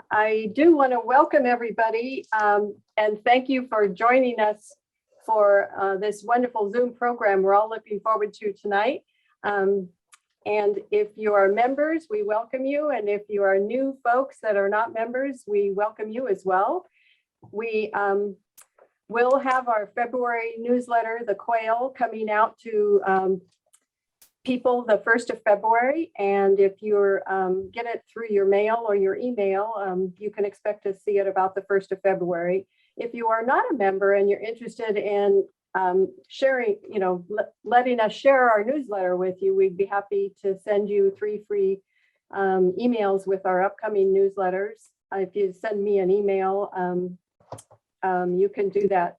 I do want to welcome everybody and thank you for joining us for this wonderful Zoom program we're all looking forward to tonight. And if you are members, we welcome you. And if you are new folks that are not members, we welcome you as well. We will have our February newsletter, The Quail, coming out to people the 1st of February. And if you're get it through your mail or your email, you can expect to see it about the 1st of February. If you are not a member and you're interested in sharing, letting us share our newsletter with you, we'd be happy to send you 3 free emails with our upcoming newsletters. If you send me an email, you can do that,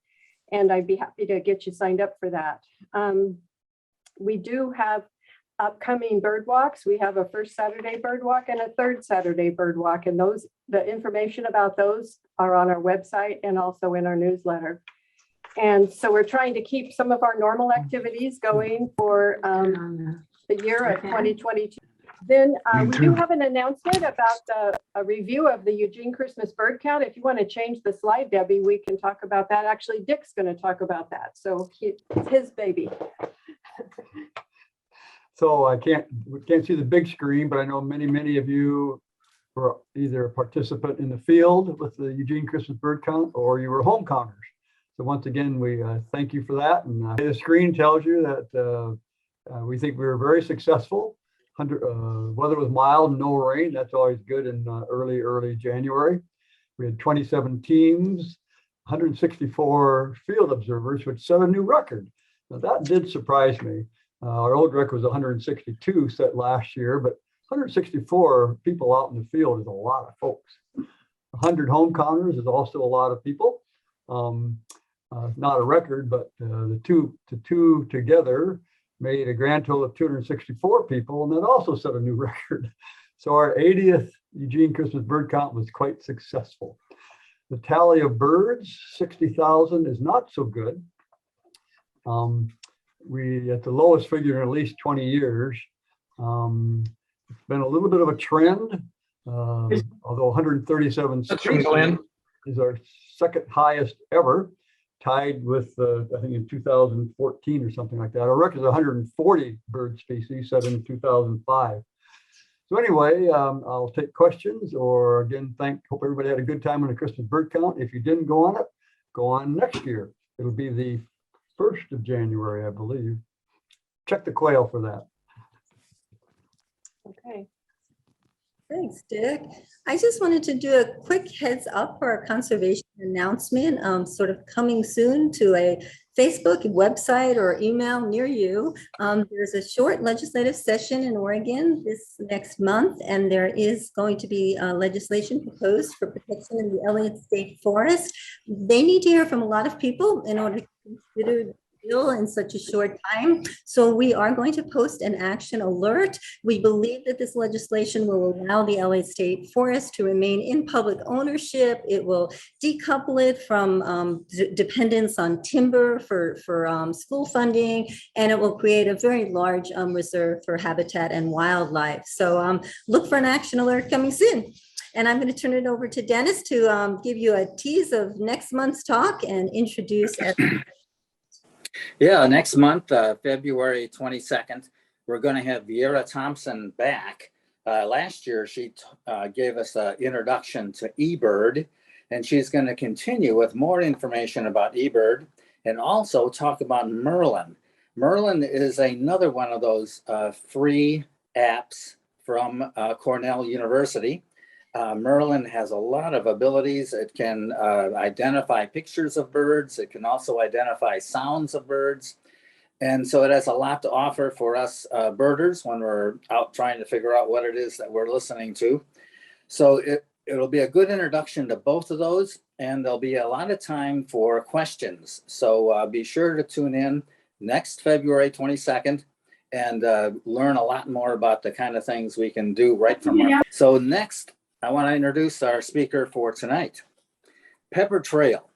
and I'd be happy to get you signed up for that. We do have upcoming bird walks. We have a first Saturday bird walk and a third Saturday bird walk, and the information about those are on our website and also in our newsletter. And so we're trying to keep some of our normal activities going for the year of 2022. Then we do have an announcement about a review of the Eugene Christmas bird count. If you want to change the slide, Debbie, we can talk about that. Actually, Dick's going to talk about that. So it's his baby. So we can't see the big screen, but I know many of you were either a participant in the field with the Eugene Christmas bird count, or you were home counters. So once again, we thank you for that. And the screen tells you that we think we were very successful. Weather was mild, no rain. That's always good in early January. We had 27 teams, 164 field observers, which set a new record. Now that did surprise me. Our old record was 162 set last year, but 164 people out in the field is a lot of folks. 100 home counters is also a lot of people. Not a record, but the two together made a grand total of 264 people, and that also set a new record. So our 80th Eugene Christmas bird count was quite successful. The tally of birds, 60,000, is not so good. We at the lowest figure in at least 20 years. It's been a little bit of a trend, although 137 species is our second highest ever, tied with, I think in 2014 or something like that. Our record is 140 bird species set in 2005. So anyway, I'll take questions, or again, hope everybody had a good time on the Christmas bird count. If you didn't go on it, go on next year. It'll be the 1st of January, I believe. Check the Quail for that. Okay. Thanks, Dick. I just wanted to do a quick heads up for a conservation announcement, sort of coming soon to a Facebook website or email near you. There's a short legislative session in Oregon this next month, and there is going to be legislation proposed for protection in the Elliott State Forest. They need to hear from a lot of people in order to consider the bill in such a short time. So we are going to post an action alert. We believe that this legislation will allow the LA State Forest to remain in public ownership. It will decouple it from dependence on timber for school funding, and it will create a very large reserve for habitat and wildlife. So look for an action alert coming soon. And I'm going to turn it over to Dennis to give you a tease of next month's talk and introduce everyone. Yeah, next month, February 22nd, we're going to have Viera Thompson back. Last year, she gave us an introduction to eBird, and she's going to continue with more information about eBird and also talk about Merlin. Merlin is another one of those free apps from Cornell University. Merlin has a lot of abilities. It can identify pictures of birds. It can also identify sounds of birds. And so it has a lot to offer for us birders when we're out trying to figure out what it is that we're listening to. So it'll be a good introduction to both of those, and there'll be a lot of time for questions. So be sure to tune in next February 22nd and learn a lot more about the kind of things we can do right from our. So next, I want to introduce our speaker for tonight, Pepper Trail.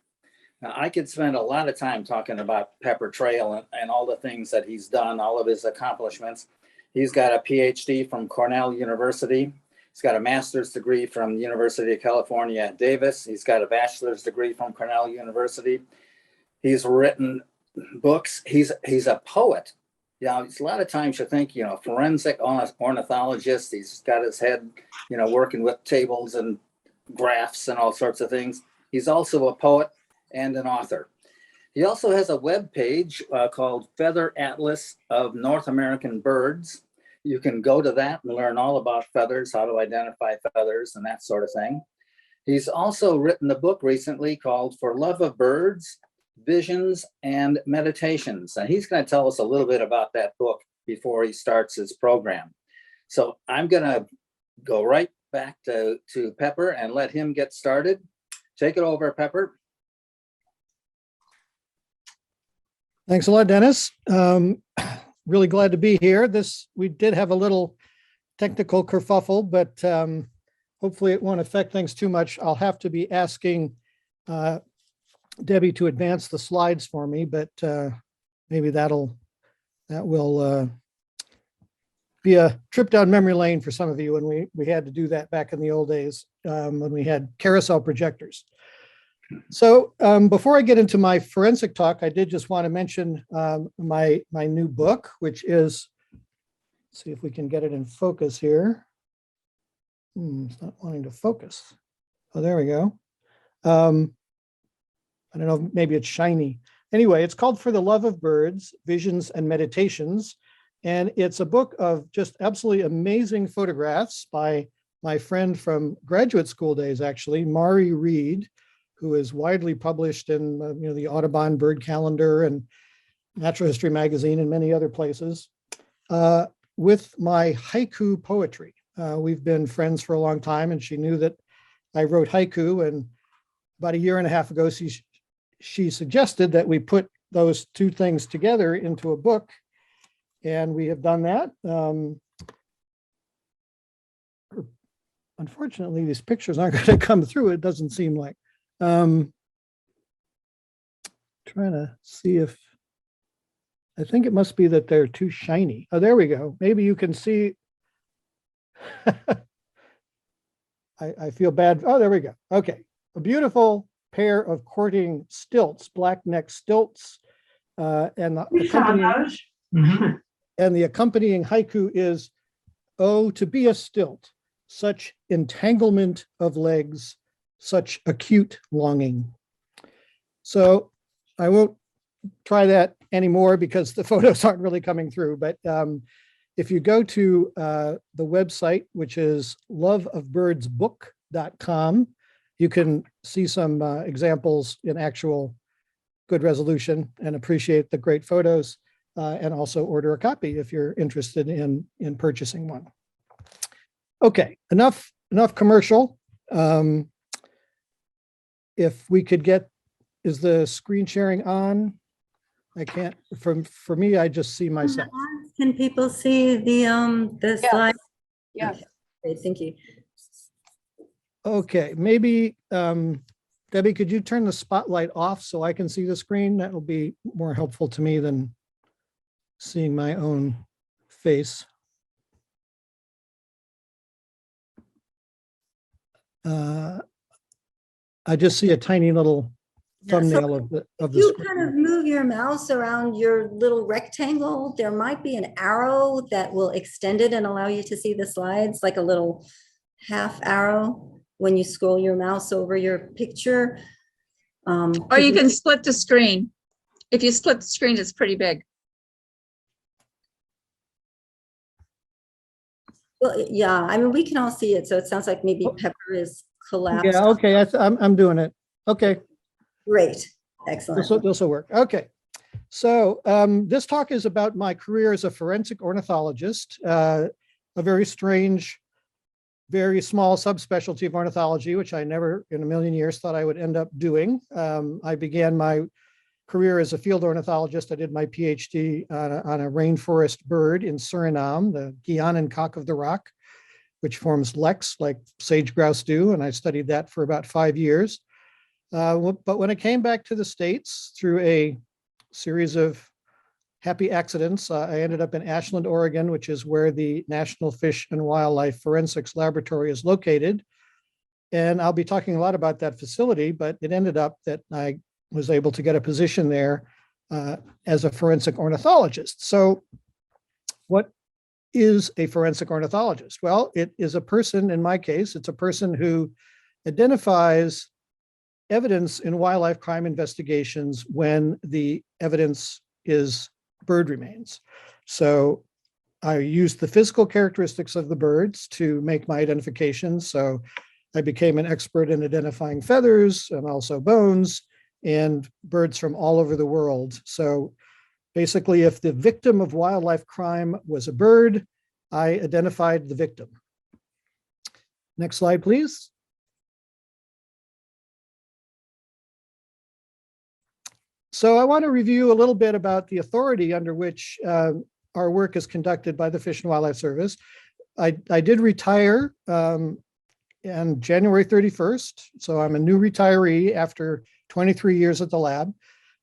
Now, I could spend a lot of time talking about Pepper Trail and all the things that he's done, all of his accomplishments. He's got a PhD from Cornell University, He's got a master's degree from the University of California at Davis. He's got a bachelor's degree from Cornell University. He's written books. He's a poet. It's a lot of times you think, forensic ornithologist. He's got his head, working with tables and graphs and all sorts of things. He's also a poet and an author. He also has a web page called Feather Atlas of North American Birds. You can go to that and learn all about feathers, how to identify feathers and that sort of thing. He's also written a book recently called For Love of Birds, Visions and Meditations. And he's going to tell us a little bit about that book before he starts his program. So I'm going to go right back to Pepper and let him get started. Take it over, Pepper. Thanks a lot, Dennis. Really glad to be here. We did have a little technical kerfuffle, but hopefully it won't affect things too much. I'll have to be asking Debbie to advance the slides for me, but maybe that will be a trip down memory lane for some of you. And we had to do that back in the old days when we had carousel projectors. So before I get into my forensic talk, I did just want to mention my new book, which is, let's see if we can get it in focus here. It's not wanting to focus. Oh, there we go. I don't know, maybe it's shiny. Anyway, it's called For the Love of Birds, Visions and Meditations. And it's a book of just absolutely amazing photographs by my friend from graduate school days, actually, Mari Reed, who is widely published in the Audubon Bird Calendar and Natural History Magazine and many other places, with my haiku poetry. We've been friends for a long time, and she knew that I wrote haiku. And about a year and a half ago, she suggested that we put those two things together into a book, and we have done that. Unfortunately, these pictures aren't going to come through. It doesn't seem like. Trying to see if, I think it must be that they're too shiny. Oh, there we go. Maybe you can see. I feel bad. Oh, there we go. Okay. A beautiful pair of courting stilts, black neck stilts. And the accompanying haiku is, "Oh, to be a stilt, such entanglement of legs, such acute longing." So I won't try that anymore because the photos aren't really coming through. But if you go to the website, which is loveofbirdsbook.com, you can see some examples in actual good resolution and appreciate the great photos, and also order a copy if you're interested in purchasing one. Okay, enough commercial. If we could get, is the screen sharing on? I can't, for me, I just see myself. Can people see the Yes. slide? Yes. Okay, thank you. Okay, maybe, Debbie, could you turn the spotlight off so I can see the screen? That will be more helpful to me than seeing my own face. I just see a tiny little thumbnail of the If you screen. kind of move your mouse around your little rectangle, there might be an arrow that will extend it and allow you to see the slides, like a little half arrow when you scroll your mouse over your picture. Or you can split the screen. If you split the screen, it's pretty big. Well, yeah, I mean, we can all see it, so it sounds like maybe Pepper is collapsed. Yeah, okay, I'm doing it. Okay. Great, excellent. This will work. Okay. So this talk is about my career as a forensic ornithologist, a very strange, very small subspecialty of ornithology, which I never in a million years thought I would end up doing. I began my career as a field ornithologist. I did my PhD on a rainforest bird in Suriname, the Guianan cock of the rock, which forms leks like sage grouse do. And I studied that for about 5 years. But when I came back to the States through a series of happy accidents, I ended up in Ashland, Oregon, which is where the National Fish and Wildlife Forensics Laboratory is located. And I'll be talking a lot about that facility, but it ended up that I was able to get a position there as a forensic ornithologist. So what is a forensic ornithologist? Well, it is a person, in my case, it's a person who identifies evidence in wildlife crime investigations when the evidence is bird remains. So I used the physical characteristics of the birds to make my identifications. So I became an expert in identifying feathers and also bones and birds from all over the world. So basically, if the victim of wildlife crime was a bird, I identified the victim. Next slide, please. So I want to review a little bit about the authority under which our work is conducted by the Fish and Wildlife Service. I did retire on January 31st, so I'm a new retiree after 23 years at the lab,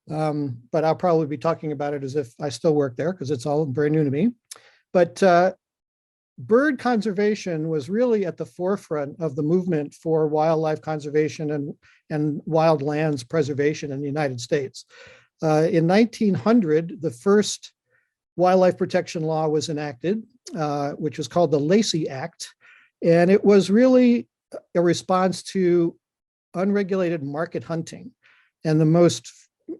but I'll probably be talking about it as if I still work there because it's all very new to me. But bird conservation was really at the forefront of the movement for wildlife conservation and wild lands preservation in the United States. In 1900, the first wildlife protection law was enacted, which was called the Lacey Act. And it was really a response to unregulated market hunting. And the most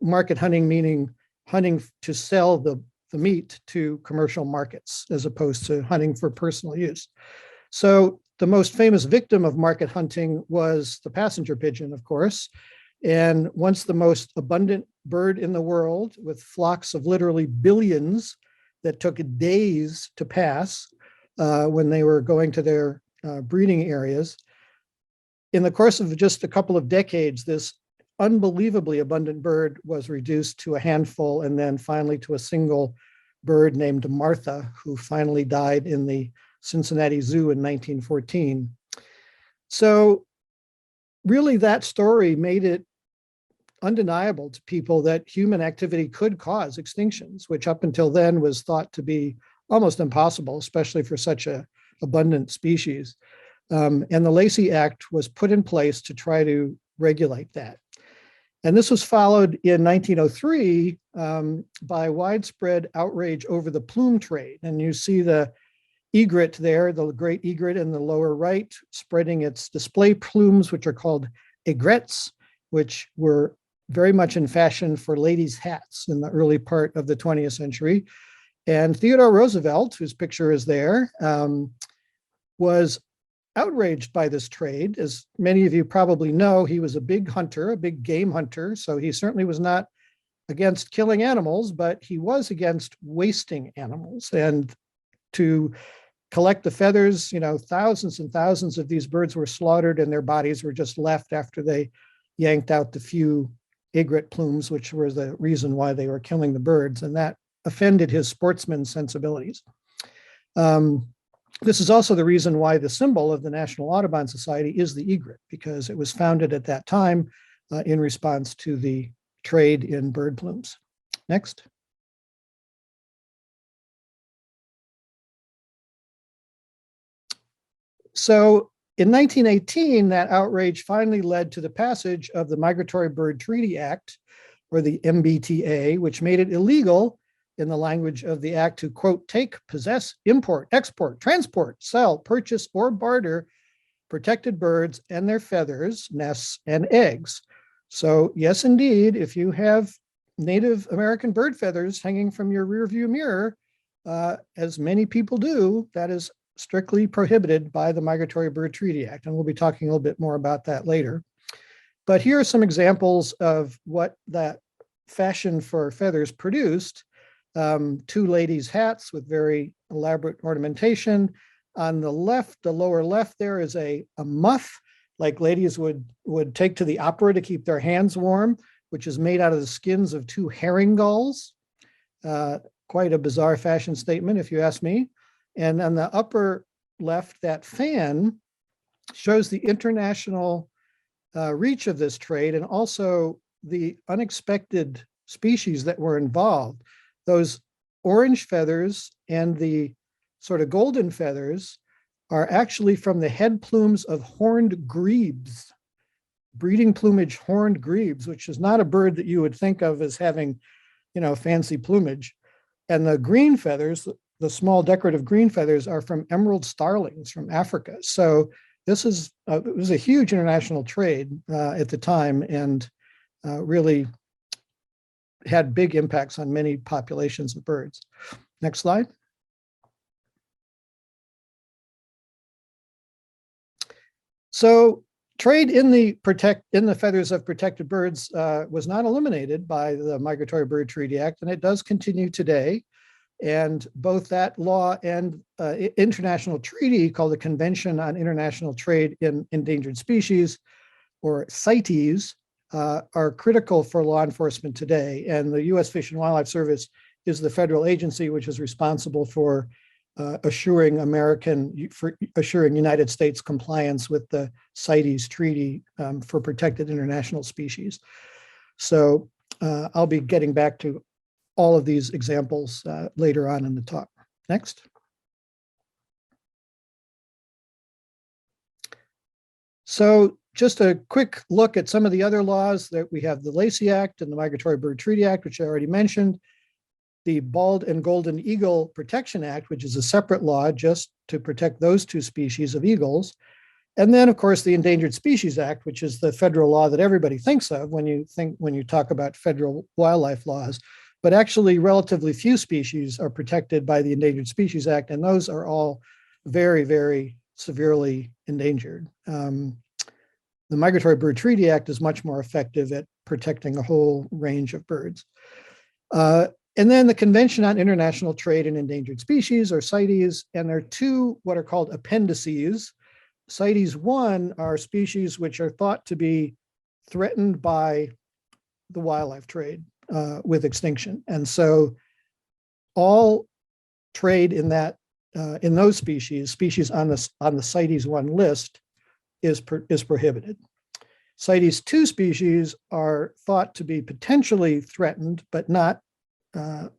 market hunting meaning hunting to sell the meat to commercial markets as opposed to hunting for personal use. So the most famous victim of market hunting was the passenger pigeon, of course. And once the most abundant bird in the world, with flocks of literally billions that took days to pass when they were going to their breeding areas. In the course of just a couple of decades, this unbelievably abundant bird was reduced to a handful and then finally to a single bird named Martha, who finally died in the Cincinnati Zoo in 1914. So really that story made it undeniable to people that human activity could cause extinctions, which up until then was thought to be almost impossible, especially for such an abundant species. And the Lacey Act was put in place to try to regulate that. And this was followed in 1903 by widespread outrage over the plume trade. And you see the egret there, the great egret in the lower right, spreading its display plumes, which are called aigrettes, which were very much in fashion for ladies' hats in the early part of the 20th century. And Theodore Roosevelt, whose picture is there, was outraged by this trade. As many of you probably know, he was a big hunter, a big game hunter. So he certainly was not against killing animals, but he was against wasting animals. And to collect the feathers, thousands and thousands of these birds were slaughtered and their bodies were just left after they yanked out the few egret plumes, which were the reason why they were killing the birds. And that offended his sportsman sensibilities. This is also the reason why the symbol of the National Audubon Society is the egret, because it was founded at that time in response to the trade in bird plumes. Next. So in 1918, that outrage finally led to the passage of the Migratory Bird Treaty Act, or the MBTA, which made it illegal in the language of the act to, quote, take, possess, import, export, transport, sell, purchase, or barter protected birds and their feathers, nests, and eggs. So yes, indeed, if you have Native American bird feathers hanging from your rearview mirror, as many people do, that is strictly prohibited by the Migratory Bird Treaty Act. And we'll be talking a little bit more about that later. But here are some examples of what that fashion for feathers produced. Two ladies' hats with very elaborate ornamentation. On the left, the lower left, there is a muff like ladies would take to the opera to keep their hands warm, which is made out of the skins of two herring gulls. Quite a bizarre fashion statement, if you ask me. And on the upper left, that fan shows the international reach of this trade and also the unexpected species that were involved. Those orange feathers and the sort of golden feathers are actually from the head plumes of horned grebes, breeding plumage horned grebes, which is not a bird that you would think of as having, fancy plumage. And the green feathers, the small decorative green feathers, are from emerald starlings from Africa. So this is it was a huge international trade at the time, and really had big impacts on many populations of birds. Next slide. So trade in the feathers of protected birds was not eliminated by the Migratory Bird Treaty Act, and it does continue today. And both that law and international treaty called the Convention on International Trade in Endangered Species, or CITES, are critical for law enforcement today. And the U.S. Fish and Wildlife Service is the federal agency which is responsible for assuring United States compliance with the CITES Treaty for protected international species. So I'll be getting back to all of these examples later on in the talk. Next. So just a quick look at some of the other laws that we have: the LCAS Act and the Migratory Bird Treaty Act, which I already mentioned, the Bald and Golden Eagle Protection Act, which is a separate law just to protect those two species of eagles. And then, of course, the Endangered Species Act, which is the federal law that everybody thinks of when you talk about federal wildlife laws. But actually, relatively few species are protected by the Endangered Species Act, and those are all very, very severely endangered. The Migratory Bird Treaty Act is much more effective at protecting a whole range of birds. And then the Convention on International Trade in Endangered Species, or CITES, and there are two what are called appendices. CITES 1 are species which are thought to be threatened by the wildlife trade with extinction. And so all trade in those species on the CITES 1 list is prohibited. CITES 2 species are thought to be potentially threatened, but not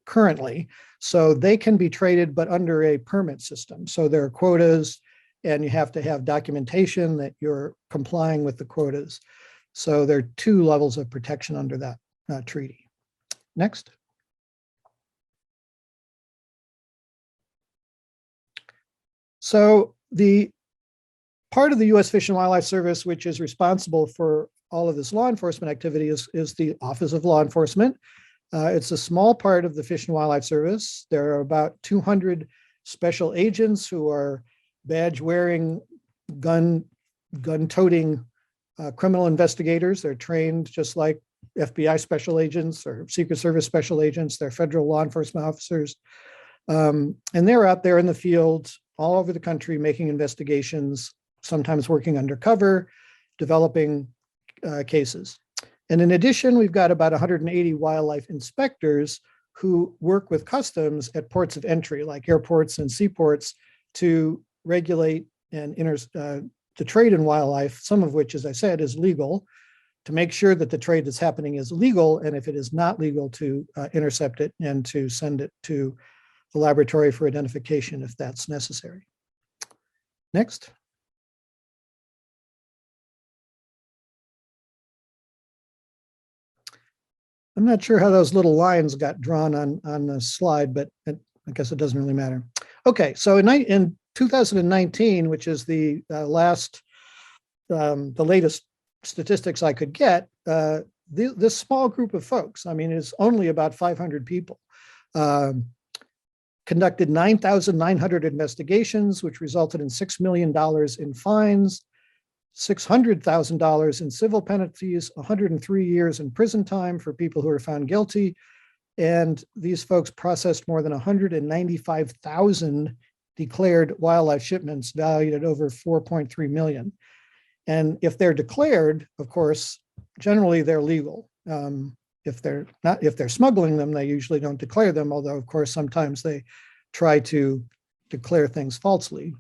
currently. So they can be traded, but under a permit system. So there are quotas, and you have to have documentation that you're complying with the quotas. So there are two levels of protection under that treaty. Next. So the part of the U.S. Fish and Wildlife Service, which is responsible for all of this law enforcement activity, is the Office of Law Enforcement. It's a small part of the Fish and Wildlife Service. There are about 200 special agents who are badge-wearing, gun-toting criminal investigators. They're trained just like FBI special agents or Secret Service special agents. They're federal law enforcement officers. And they're out there in the field all over the country making investigations, sometimes working undercover, developing cases. And in addition, we've got about 180 wildlife inspectors who work with customs at ports of entry, like airports and seaports, to regulate and the trade in wildlife, some of which, as I said, is legal, to make sure that the trade that's happening is legal, and if it is not legal, to intercept it and to send it to the laboratory for identification if that's necessary. Next. I'm not sure how those little lines got drawn on the slide, but I guess it doesn't really matter. Okay, so in 2019, which is the latest statistics I could get, this small group of folks, I mean, it's only about 500 people, conducted 9,900 investigations, which resulted in $6 million in fines, $600,000 in civil penalties, 103 years in prison time for people who are found guilty. And these folks processed more than 195,000 declared wildlife shipments valued at over 4.3 million. And if they're declared, of course, generally they're legal. If they're smuggling them, they usually don't declare them, although of course sometimes they try to declare things falsely.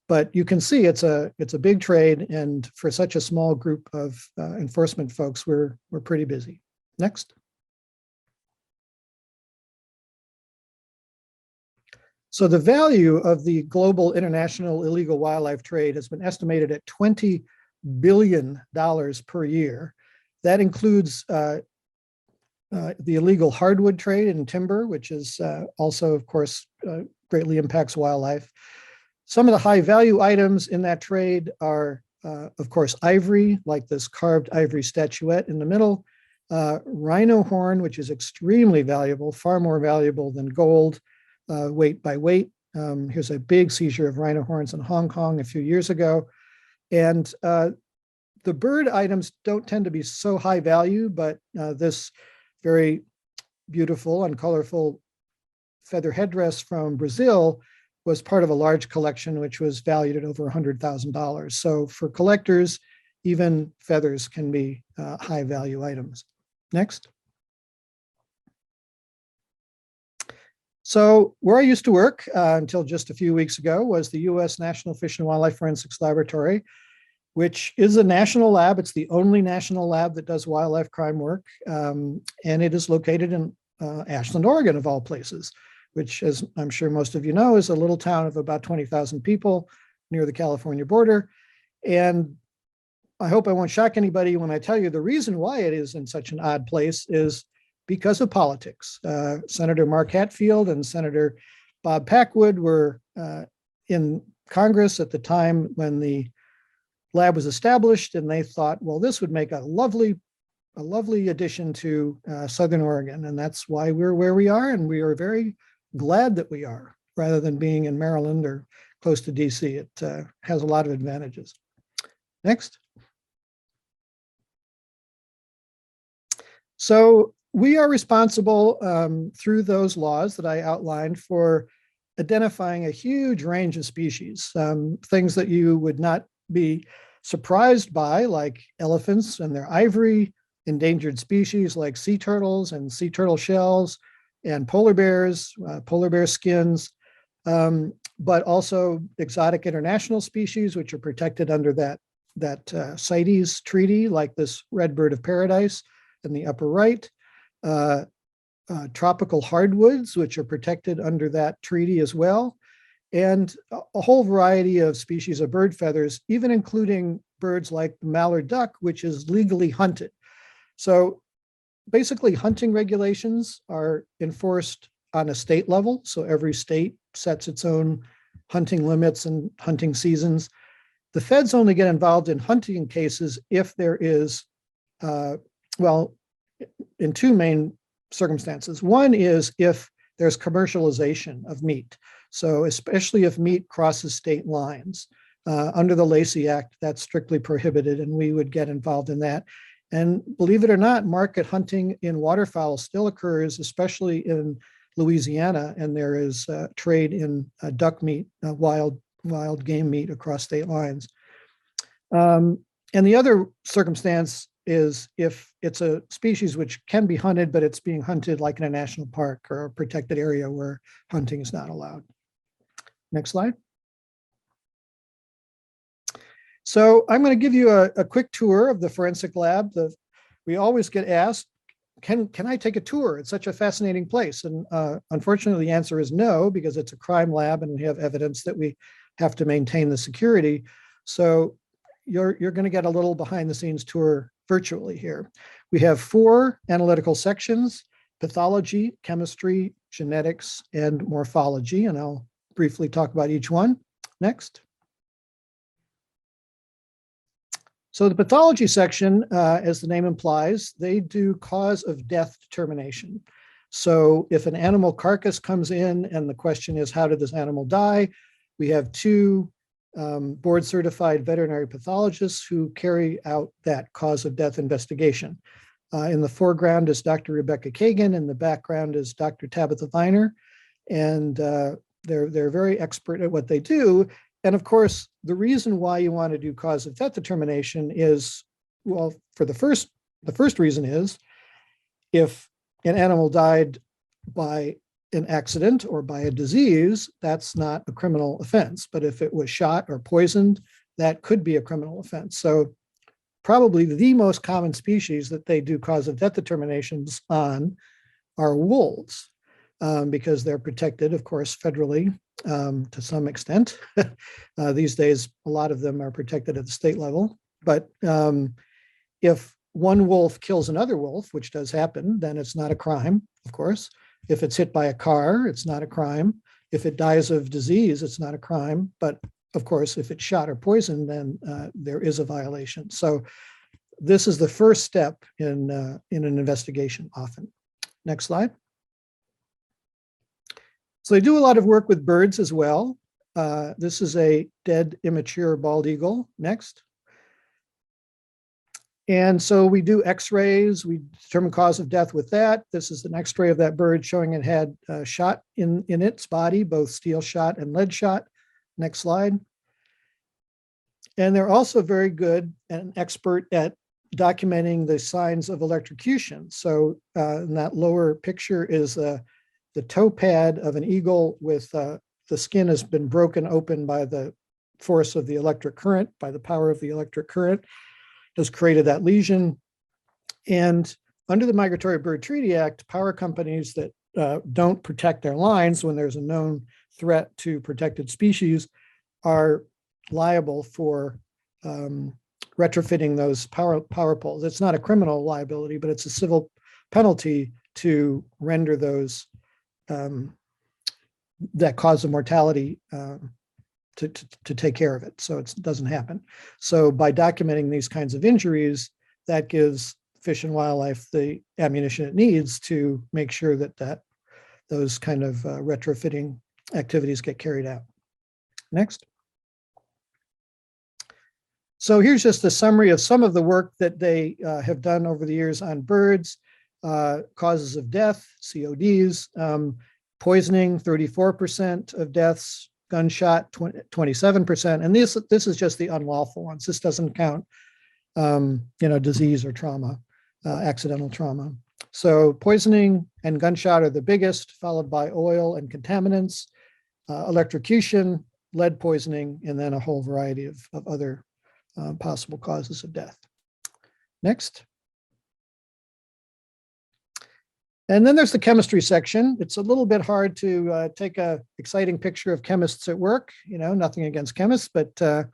But you can see it's a big trade, and for such a small group of enforcement folks, we're pretty busy. Next. So the value of the global international illegal wildlife trade has been estimated at $20 billion per year. That includes the illegal hardwood trade in timber, which is also, of course, greatly impacts wildlife. Some of the high value items in that trade are, of course, ivory, like this carved ivory statuette in the middle, rhino horn, which is extremely valuable, far more valuable than gold, weight by weight. Here's a big seizure of rhino horns in Hong Kong a few years ago. And the bird items don't tend to be so high value, but this very beautiful and colorful feather headdress from Brazil was part of a large collection, which was valued at over $100,000. So for collectors, even feathers can be high value items. Next. So where I used to work until just a few weeks ago was the U.S. National Fish and Wildlife Forensics Laboratory, which is a national lab. It's the only national lab that does wildlife crime work. And it is located in Ashland, Oregon, of all places, which, as I'm sure most of you know, is a little town of about 20,000 people near the California border. And I hope I won't shock anybody when I tell you the reason why it is in such an odd place is because of politics. Senator Mark Hatfield and Senator Bob Packwood were in Congress at the time when the lab was established, and they thought, well, this would make a lovely addition to Southern Oregon, and that's why we're where we are, and we are very glad that we are, rather than being in Maryland or close to DC. It has a lot of advantages. Next. So we are responsible through those laws that I outlined for identifying a huge range of species, things that you would not be surprised by, like elephants and their ivory, endangered species like sea turtles and sea turtle shells, and polar bears, polar bear skins, but also exotic international species, which are protected under that CITES treaty, like this red bird of paradise in the upper right, tropical hardwoods, which are protected under that treaty as well, and a whole variety of species of bird feathers, even including birds like the mallard duck, which is legally hunted. So basically, hunting regulations are enforced on a state level. So every state sets its own hunting limits and hunting seasons. The feds only get involved in hunting cases if there is, well, in two main circumstances. One is if there's commercialization of meat. So especially if meat crosses state lines. Under the LCAS Act, that's strictly prohibited, and we would get involved in that. And believe it or not, market hunting in waterfowl still occurs, especially in Louisiana, and there is trade in duck meat, wild game meat across state lines. And the other circumstance is if it's a species which can be hunted, but it's being hunted like in a national park or a protected area where hunting is not allowed. Next slide. So I'm going to give you a quick tour of the forensic lab. We always get asked, can I take a tour? It's such a fascinating place. And unfortunately, the answer is no, because it's a crime lab and we have evidence that we have to maintain the security. So you're going to get a little behind the scenes tour virtually here. We have 4 analytical sections: pathology, chemistry, genetics, and morphology. And I'll briefly talk about each one. Next. So the pathology section, as the name implies, they do cause of death determination. So if an animal carcass comes in and the question is, how did this animal die? We have 2 board certified veterinary pathologists who carry out that cause of death investigation. In the foreground is Dr. Rebecca Kagan, and the background is Dr. Tabitha Viner. And they're very expert at what they do. And of course, the reason why you want to do cause of death determination is, well, for the first reason is, if an animal died by an accident or by a disease, that's not a criminal offense. But if it was shot or poisoned, that could be a criminal offense. So probably the most common species that they do cause of death determinations on are wolves. because they're protected, of course, federally to some extent. These days, a lot of them are protected at the state level. But if one wolf kills another wolf, which does happen, then it's not a crime, of course. If it's hit by a car, it's not a crime. If it dies of disease, it's not a crime. But of course, if it's shot or poisoned, then there is a violation. So this is the first step in an investigation often. Next slide. So they do a lot of work with birds as well. This is a dead immature bald eagle. Next. And so we do x-rays, we determine cause of death with that. This is an x-ray of that bird showing it had shot in its body, both steel shot and lead shot. Next slide. And they're also very good and expert at documenting the signs of electrocution. So in that lower picture is the toe pad of an eagle with the skin has been broken open by the force of the electric current, by the power of the electric current, has created that lesion. And under the Migratory Bird Treaty Act, power companies that don't protect their lines when there's a known threat to protected species are liable for retrofitting those power poles. It's not a criminal liability, but it's a civil penalty to render those that cause of mortality to take care of it, so it doesn't happen. So by documenting these kinds of injuries, that gives Fish and Wildlife the ammunition it needs to make sure that those kind of retrofitting activities get carried out. Next. So here's just a summary of some of the work that they have done over the years on birds, causes of death, CODs, poisoning, 34% of deaths, gunshot, 27%. And this is just the unlawful ones. This doesn't count, disease or trauma, accidental trauma. So poisoning and gunshot are the biggest, followed by oil and contaminants, electrocution, lead poisoning, and then a whole variety of other possible causes of death. Next. And then there's the chemistry section. It's a little bit hard to take an exciting picture of chemists at work, nothing against chemists, but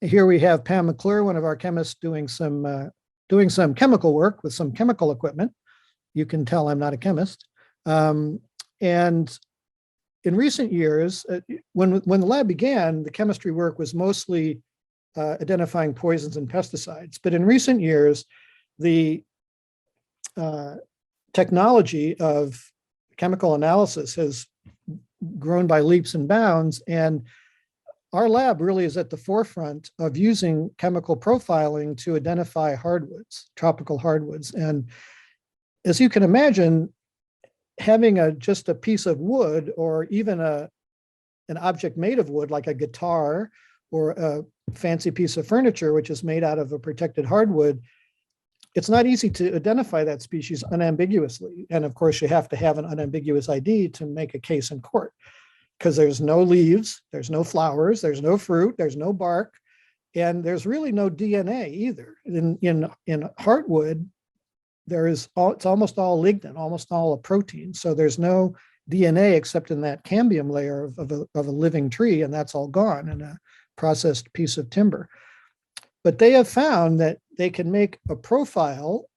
here we have Pam McClure, one of our chemists, doing some chemical work with some chemical equipment. You can tell I'm not a chemist. And in recent years, when the lab began, the chemistry work was mostly identifying poisons and pesticides. But in recent years, the technology of chemical analysis has grown by leaps and bounds. And our lab really is at the forefront of using chemical profiling to identify hardwoods, tropical hardwoods. And as you can imagine, having just a piece of wood or even an object made of wood, like a guitar or a fancy piece of furniture, which is made out of a protected hardwood, it's not easy to identify that species unambiguously. And of course, you have to have an unambiguous ID to make a case in court, because there's no leaves, there's no flowers, there's no fruit, there's no bark, and there's really no DNA either. In heartwood, it's almost all lignin, almost all a protein. So there's no DNA except in that cambium layer of a living tree, and that's all gone in a processed piece of timber. But they have found that they can make a profile,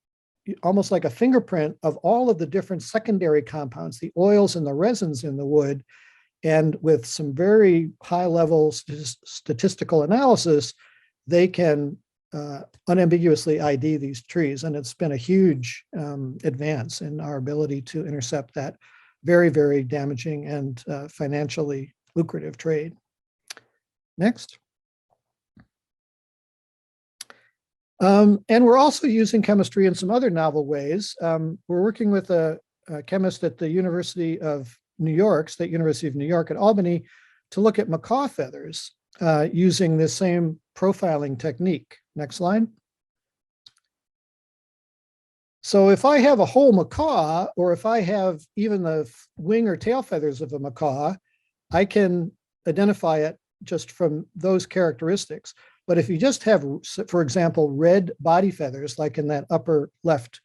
almost like a fingerprint, of all of the different secondary compounds, the oils and the resins in the wood. And with some very high level statistical analysis, they can unambiguously ID these trees. And it's been a huge advance in our ability to intercept that very, very damaging and financially lucrative trade. Next. And we're also using chemistry in some other novel ways. We're working with a chemist at the University of New York, State University of New York at Albany, to look at macaw feathers using this same profiling technique. Next slide. So if I have a whole macaw, or if I have even the wing or tail feathers of a macaw, I can identify it just from those characteristics. But if you just have, for example, red body feathers, like in that upper left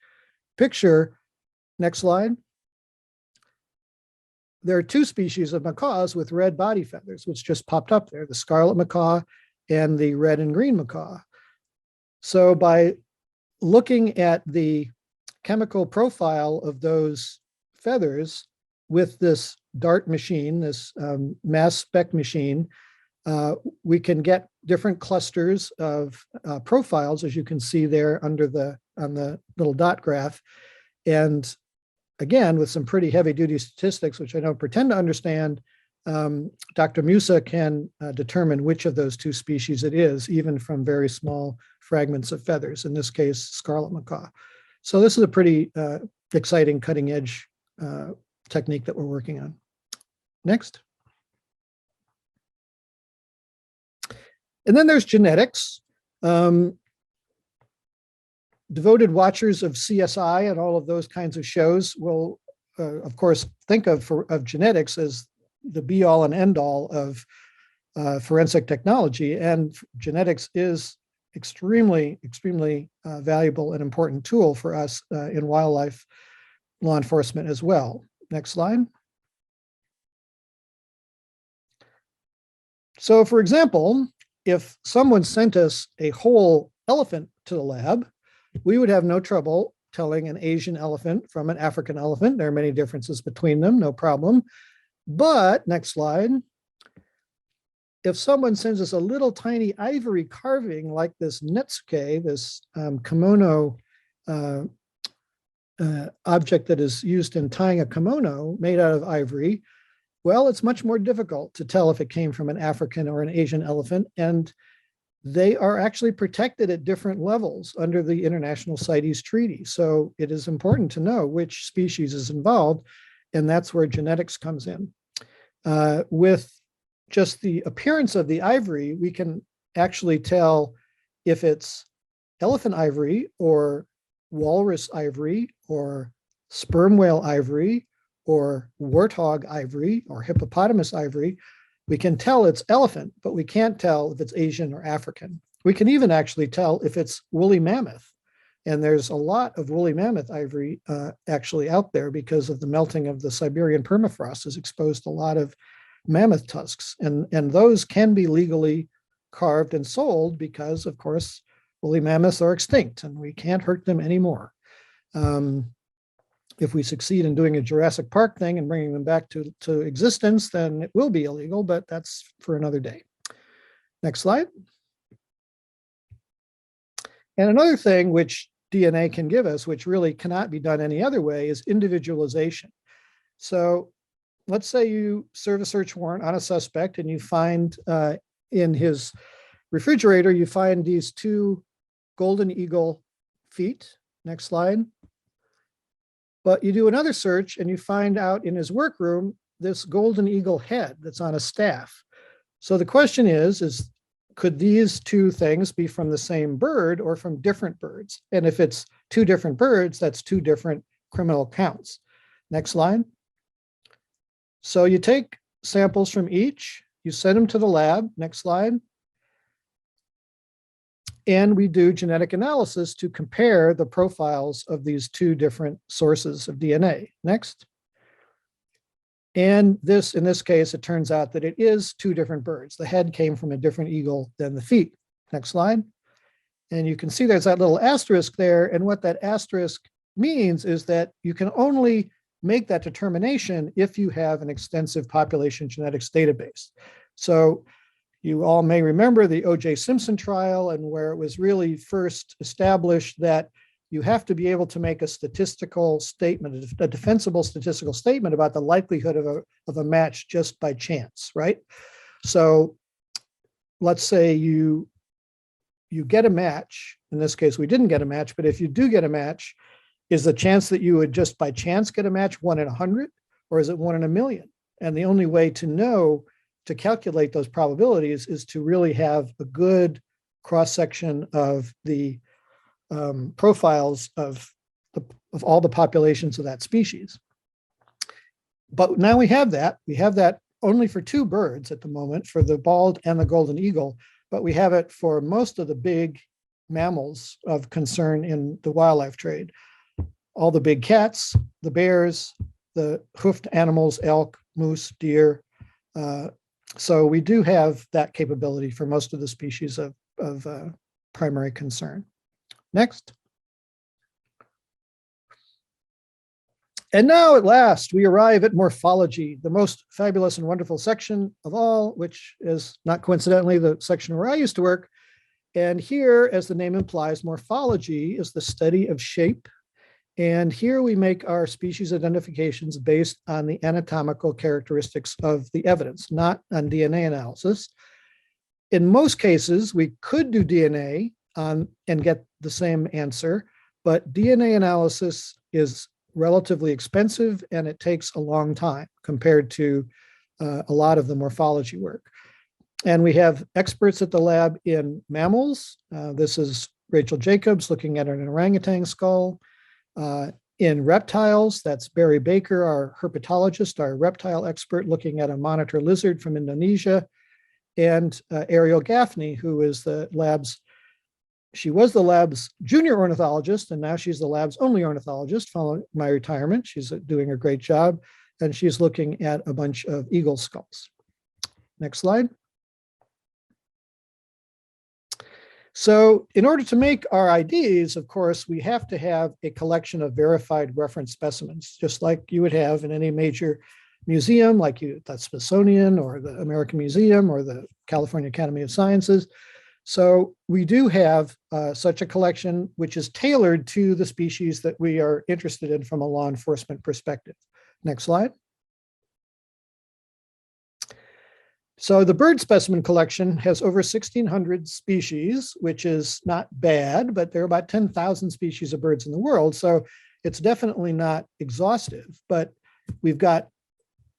picture, next slide, there are two species of macaws with red body feathers, which just popped up there, the scarlet macaw and the red and green macaw. So by looking at the chemical profile of those feathers with this DART machine, this mass spec machine, we can get different clusters of profiles, as you can see there on the little dot graph. And again, with some pretty heavy duty statistics, which I don't pretend to understand, Dr. Musa can determine which of those two species it is, even from very small fragments of feathers, in this case, scarlet macaw. So this is a pretty exciting cutting edge technique that we're working on. Next. And then there's genetics. Devoted watchers of CSI and all of those kinds of shows will, of course, think of genetics as the be all and end all of forensic technology. And genetics is extremely valuable and important tool for us in wildlife law enforcement as well. Next slide. So, for example, if someone sent us a whole elephant to the lab, we would have no trouble telling an Asian elephant from an African elephant. There are many differences between them, no problem. But, next slide, if someone sends us a little tiny ivory carving like this netsuke, this kimono object that is used in tying a kimono made out of ivory, well, it's much more difficult to tell if it came from an African or an Asian elephant, and they are actually protected at different levels under the International CITES Treaty. So it is important to know which species is involved, and that's where genetics comes in. With just the appearance of the ivory, we can actually tell if it's elephant ivory or walrus ivory or sperm whale ivory or warthog ivory or hippopotamus ivory. We can tell it's elephant, but we can't tell if it's Asian or African. We can even actually tell if it's woolly mammoth. And there's a lot of woolly mammoth ivory actually out there because of the melting of the Siberian permafrost has exposed a lot of mammoth tusks. And those can be legally carved and sold because, of course, woolly mammoths are extinct and we can't hurt them anymore. If we succeed in doing a Jurassic Park thing and bringing them back to existence, then it will be illegal, but that's for another day. Next slide. And another thing which DNA can give us, which really cannot be done any other way, is individualization. So let's say you serve a search warrant on a suspect and you find in his refrigerator, you find these two golden eagle feet. Next slide. But you do another search and you find out in his workroom this golden eagle head that's on a staff. So the question is could these two things be from the same bird or from different birds? And if it's two different birds, that's two different criminal counts. Next slide. So you take samples from each, you send them to the lab. Next slide. And we do genetic analysis to compare the profiles of these two different sources of DNA. Next. And in this case, it turns out that it is two different birds. The head came from a different eagle than the feet. Next slide. And you can see there's that little asterisk there. And what that asterisk means is that you can only make that determination if you have an extensive population genetics database. So you all may remember the O.J. Simpson trial and where it was really first established that you have to be able to make a statistical statement, a defensible statistical statement about the likelihood of a match just by chance, right? So let's say you get a match. In this case, we didn't get a match, but if you do get a match, is the chance that you would just by chance get a match 1 in 100, or is it 1 in a million? And the only way to know, to calculate those probabilities, is to really have a good cross-section of the profiles of all the populations of that species. But now we have that. We have that only for two birds at the moment, for the bald and the golden eagle, but we have it for most of the big mammals of concern in the wildlife trade. All the big cats, the bears, the hoofed animals, elk, moose, deer. So we do have that capability for most of the species of primary concern. Next. And now at last, we arrive at morphology, the most fabulous and wonderful section of all, which is not coincidentally the section where I used to work. And here, as the name implies, morphology is the study of shape. And here we make our species identifications based on the anatomical characteristics of the evidence, not on DNA analysis. In most cases, we could do DNA and get the same answer, but DNA analysis is relatively expensive and it takes a long time compared to a lot of the morphology work. And we have experts at the lab in mammals. This is Rachel Jacobs looking at an orangutan skull. In reptiles, that's Barry Baker, our herpetologist, our reptile expert, looking at a monitor lizard from Indonesia. And Ariel Gaffney, who is the lab's She was the lab's junior ornithologist, and now she's the lab's only ornithologist following my retirement. She's doing a great job, and she's looking at a bunch of eagle skulls. Next slide. So in order to make our IDs, of course, we have to have a collection of verified reference specimens, just like you would have in any major museum, like the Smithsonian or the American Museum or the California Academy of Sciences. So we do have such a collection, which is tailored to the species that we are interested in from a law enforcement perspective. Next slide. So the bird specimen collection has over 1,600 species, which is not bad, but there are about 10,000 species of birds in the world. So it's definitely not exhaustive, but we've got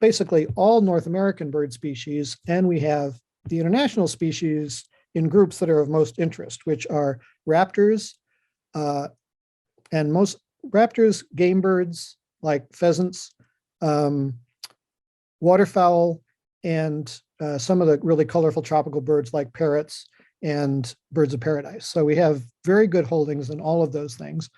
basically all North American bird species, and we have the international species in groups that are of most interest, which are raptors, and most raptors, game birds like pheasants, waterfowl, and some of the really colorful tropical birds like parrots and birds of paradise. So we have very good holdings in all of those things.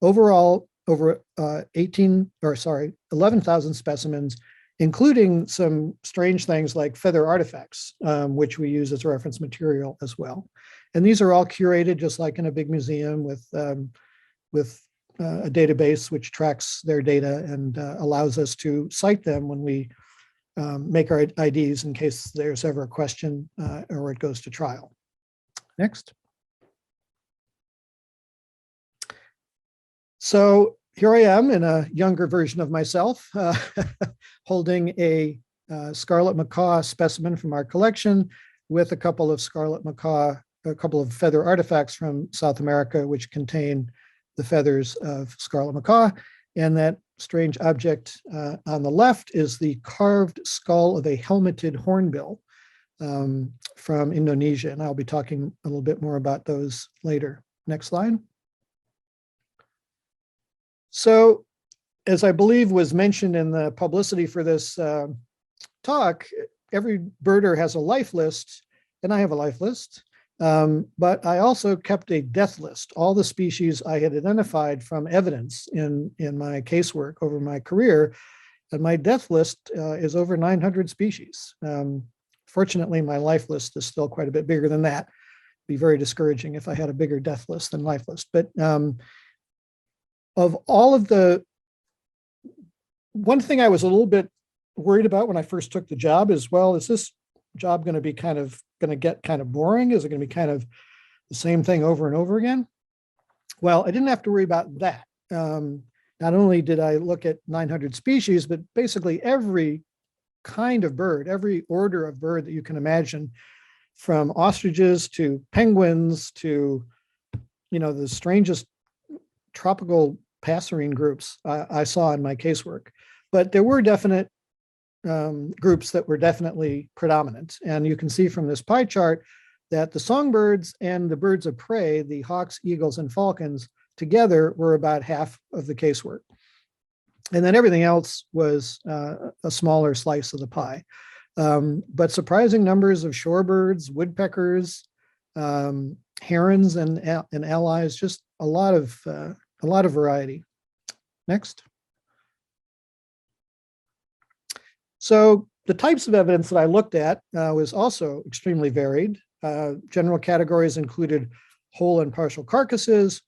Overall, over 11,000 specimens, including some strange things like feather artifacts, which we use as reference material as well. And these are all curated just like in a big museum with a database which tracks their data and allows us to cite them when we make our IDs in case there's ever a question or it goes to trial. Next. So here I am in a younger version of myself, holding a scarlet macaw specimen from our collection with a couple of scarlet macaw, a couple of feather artifacts from South America, which contain the feathers of scarlet macaw. And that strange object on the left is the carved skull of a helmeted hornbill from Indonesia. And I'll be talking a little bit more about those later. Next slide. So, as I believe was mentioned in the publicity for this talk, every birder has a life list, and I have a life list, but I also kept a death list, all the species I had identified from evidence in my casework over my career, and my death list is over 900 species. Fortunately, my life list is still quite a bit bigger than that. It'd be very discouraging if I had a bigger death list than life list, but of all of the, one thing I was a little bit worried about when I first took the job is, well, is this job going to be going to get kind of boring? Is it going to be kind of the same thing over and over again? Well, I didn't have to worry about that. Not only did I look at 900 species, but basically every kind of bird, every order of bird that you can imagine, from ostriches to penguins to, the strangest tropical passerine groups I saw in my casework. But there were definite groups that were definitely predominant. And you can see from this pie chart that the songbirds and the birds of prey, the hawks, eagles, and falcons, together were about half of the casework. And then everything else was a smaller slice of the pie. But surprising numbers of shorebirds, woodpeckers, herons, and allies, just a lot of variety. Next. So the types of evidence that I looked at was also extremely varied. General categories included whole and partial carcasses,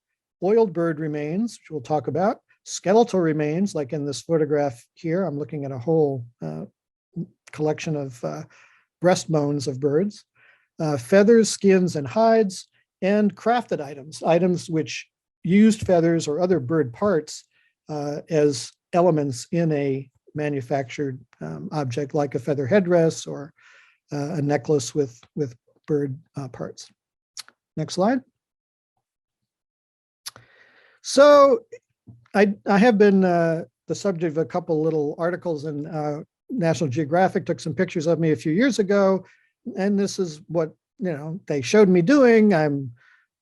oiled bird remains, which we'll talk about, skeletal remains, like in this photograph here. I'm looking at a whole collection of breastbones of birds, feathers, skins, and hides, and crafted items, items which used feathers or other bird parts as elements in a manufactured object, like a feather headdress or a necklace with bird parts. Next slide. So I have been the subject of a couple little articles in National Geographic, took some pictures of me a few years ago, and this is what, you know, they showed me doing. I'm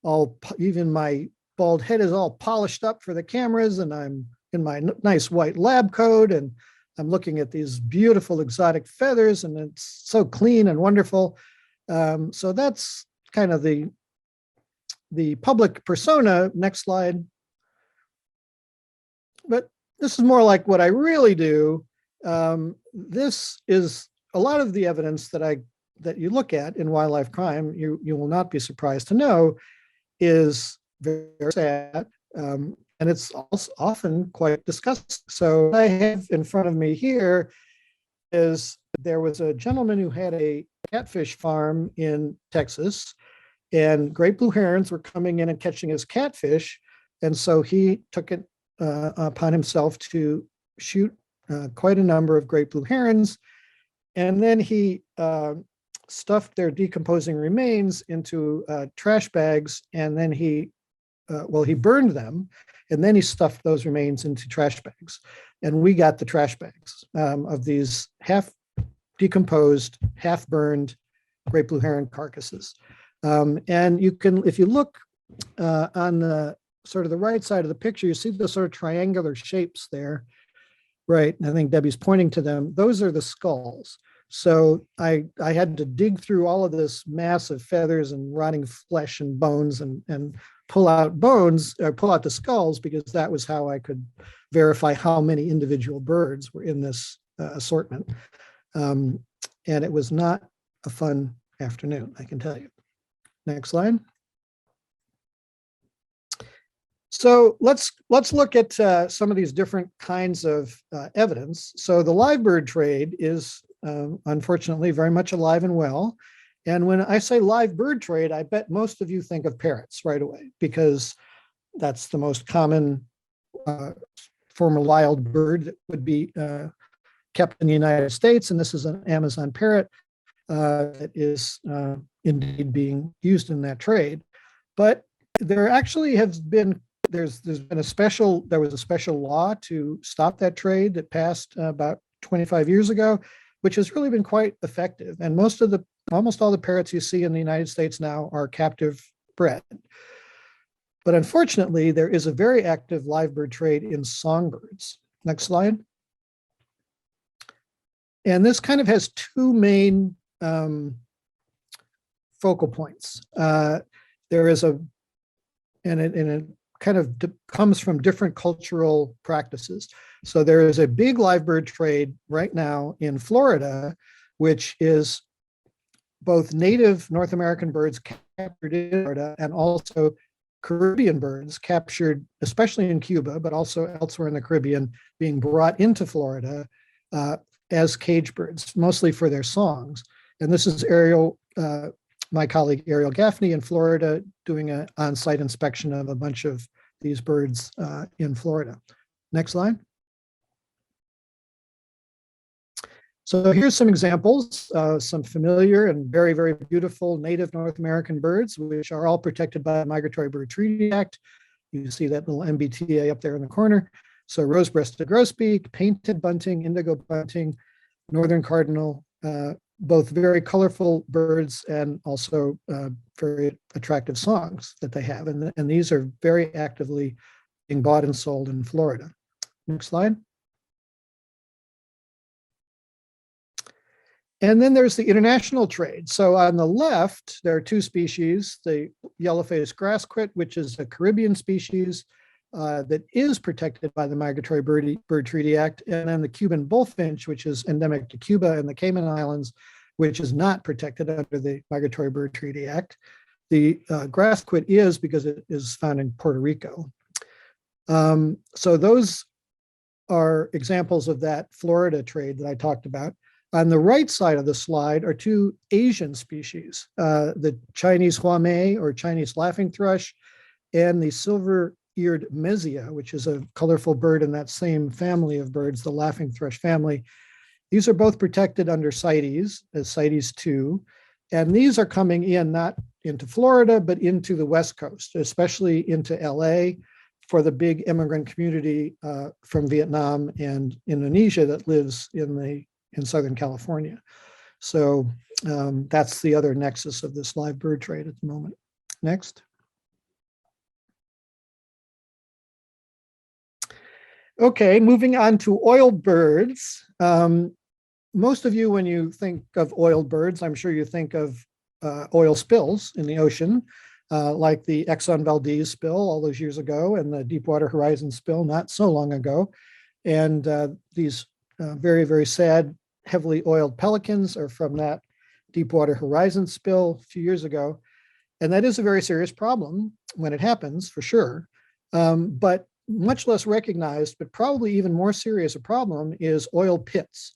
all, even my bald head is all polished up for the cameras, and I'm in my nice white lab coat, and I'm looking at these beautiful exotic feathers, and it's so clean and wonderful. So that's kind of the public persona. Next slide. But this is more like what I really do. This is a lot of the evidence that you look at in wildlife crime. You will not be surprised to know is very sad, and it's also often quite disgusting. So what I have in front of me here is there was a gentleman who had a catfish farm in Texas, and great blue herons were coming in and catching his catfish, and so he took it upon himself to shoot quite a number of great blue herons, and then he stuffed their decomposing remains into trash bags, and then he burned them, and then he stuffed those remains into trash bags, and we got the trash bags of these half decomposed, half burned great blue heron carcasses. And you can, if you look on the sort of the right side of the picture, you see the sort of triangular shapes there, right? I think Debbie's pointing to them. Those are the skulls. So I had to dig through all of this mass of feathers and rotting flesh and bones and pull out bones, or pull out the skulls, because that was how I could verify how many individual birds were in this assortment. And it was not a fun afternoon, I can tell you. Next slide. So let's look at some of these different kinds of evidence. So the live bird trade is unfortunately very much alive and well. And when I say live bird trade, I bet most of you think of parrots right away, because that's the most common former wild bird that would be kept in the United States. And this is an Amazon parrot that is indeed being used in that trade. But there actually have been, there was a special law to stop that trade that passed about 25 years ago, which has really been quite effective. And almost all the parrots you see in the United States now are captive bred. But unfortunately, there is a very active live bird trade in songbirds. Next slide. And this kind of has two main focal points. There is and it kind of comes from different cultural practices. So there is a big live bird trade right now in Florida, which is both native North American birds captured in Florida and also Caribbean birds captured, especially in Cuba, but also elsewhere in the Caribbean, being brought into Florida as cage birds, mostly for their songs. And this is my colleague Ariel Gaffney in Florida, doing an on-site inspection of a bunch of these birds in Florida. Next slide. So here's some examples, some familiar and very, very beautiful native North American birds, which are all protected by the Migratory Bird Treaty Act. You see that little MBTA up there in the corner. So rose-breasted grosbeak, painted bunting, indigo bunting, northern cardinal, both very colorful birds and also very attractive songs that they have. And these are very actively being bought and sold in Florida. Next slide. And then there's the international trade. So on the left, there are two species, the yellow-faced grassquit, which is a Caribbean species, that is protected by the Migratory Bird Treaty Act, and then the Cuban bullfinch, which is endemic to Cuba and the Cayman Islands, which is not protected under the Migratory Bird Treaty Act. The grassquit is, because it is found in Puerto Rico. So those are examples of that Florida trade that I talked about. On the right side of the slide are two Asian species, the Chinese huamei, or Chinese laughing thrush, and the silver-eared mezia, which is a colorful bird in that same family of birds, the laughing thrush family. These are both protected under CITES, as CITES 2, and these are coming in not into Florida, but into the West Coast, especially into LA, for the big immigrant community from Vietnam and Indonesia that lives in Southern California. So that's the other nexus of this live bird trade at the moment. Next. Okay, moving on to oil birds. Most of you, when you think of oiled birds, I'm sure you think of oil spills in the ocean, like the Exxon Valdez spill all those years ago, and the Deepwater Horizon spill not so long ago. And these very, very sad, heavily oiled pelicans are from that Deepwater Horizon spill a few years ago. And that is a very serious problem when it happens, for sure. But much less recognized, but probably even more serious a problem, is oil pits.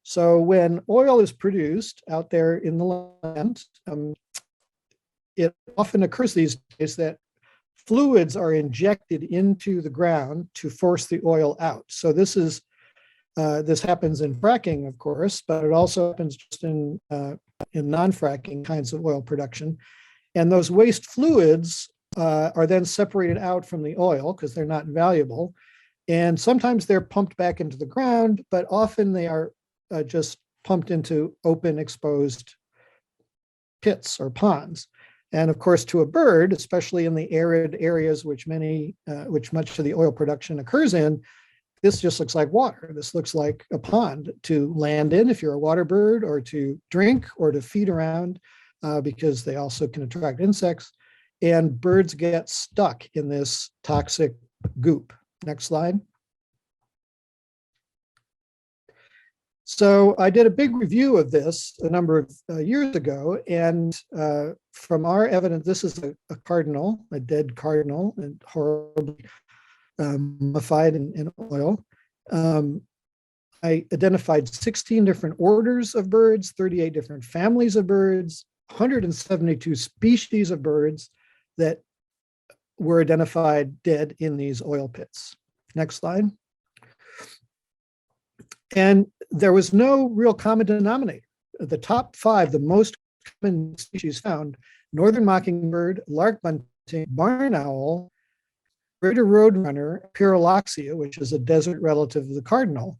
So when oil is produced out there in the land, it often occurs these days that fluids are injected into the ground to force the oil out. So this happens in fracking, of course, but it also happens just in non-fracking kinds of oil production. And those waste fluids are then separated out from the oil because they're not valuable. And sometimes they're pumped back into the ground, but often they are just pumped into open, exposed pits or ponds. And of course, to a bird, especially in the arid areas which much of the oil production occurs in, this just looks like water. This looks like a pond to land in if you're a water bird, or to drink, or to feed around, because they also can attract insects. And birds get stuck in this toxic goop. Next slide. So I did a big review of this a number of years ago, and from our evidence, this is a cardinal, a dead cardinal, and horribly mummified in oil. I identified 16 different orders of birds, 38 different families of birds, 172 species of birds that were identified dead in these oil pits. Next slide. And there was no real common denominator. The top 5, the most common species found: northern mockingbird, lark bunting, barn owl, greater roadrunner, Pyrrholoxia, which is a desert relative of the cardinal.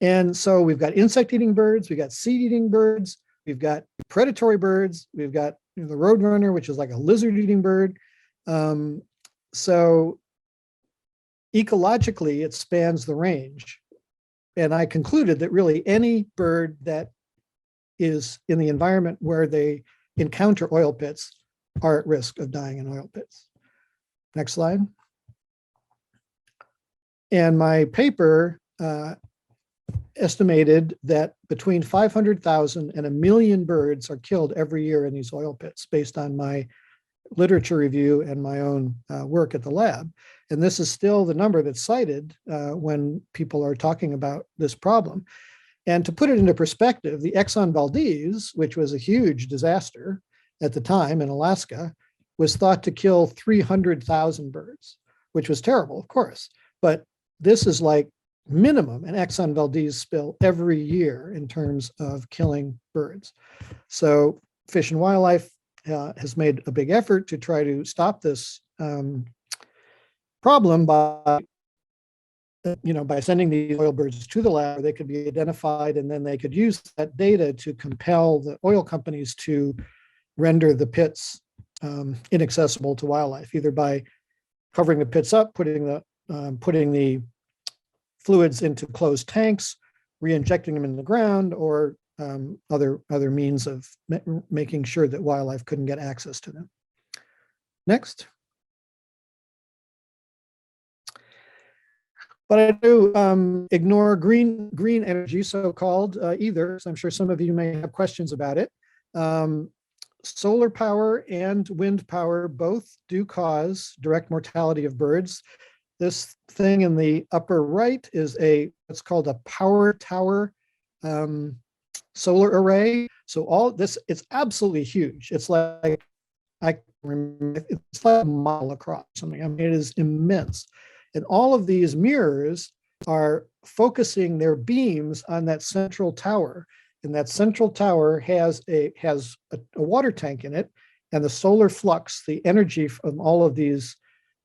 And so we've got insect-eating birds, we've got seed-eating birds, we've got predatory birds, we've got the roadrunner, which is like a lizard-eating bird. So ecologically, it spans the range. And I concluded that really any bird that is in the environment where they encounter oil pits are at risk of dying in oil pits. Next slide. And my paper estimated that between 500,000 and 1 million birds are killed every year in these oil pits, based on my literature review and my own work at the lab. And this is still the number that's cited when people are talking about this problem. And to put it into perspective, the Exxon Valdez, which was a huge disaster at the time in Alaska, was thought to kill 300,000 birds, which was terrible, of course. But this is like minimum an Exxon Valdez spill every year in terms of killing birds. So Fish and Wildlife has made a big effort to try to stop this problem by sending these oil birds to the lab where they could be identified, and then they could use that data to compel the oil companies to render the pits inaccessible to wildlife, either by covering the pits up, putting the fluids into closed tanks, re-injecting them in the ground, or other means of making sure that wildlife couldn't get access to them. Next. But I do ignore green energy, so-called either. So I'm sure some of you may have questions about it. Solar power and wind power both do cause direct mortality of birds. This thing in the upper right is what's called a power tower solar array. So all this, it's absolutely huge. It's like, I remember, it's like a mile across something. I mean, it is immense. And all of these mirrors are focusing their beams on that central tower. And that central tower has a water tank in it. And the solar flux, the energy from all of these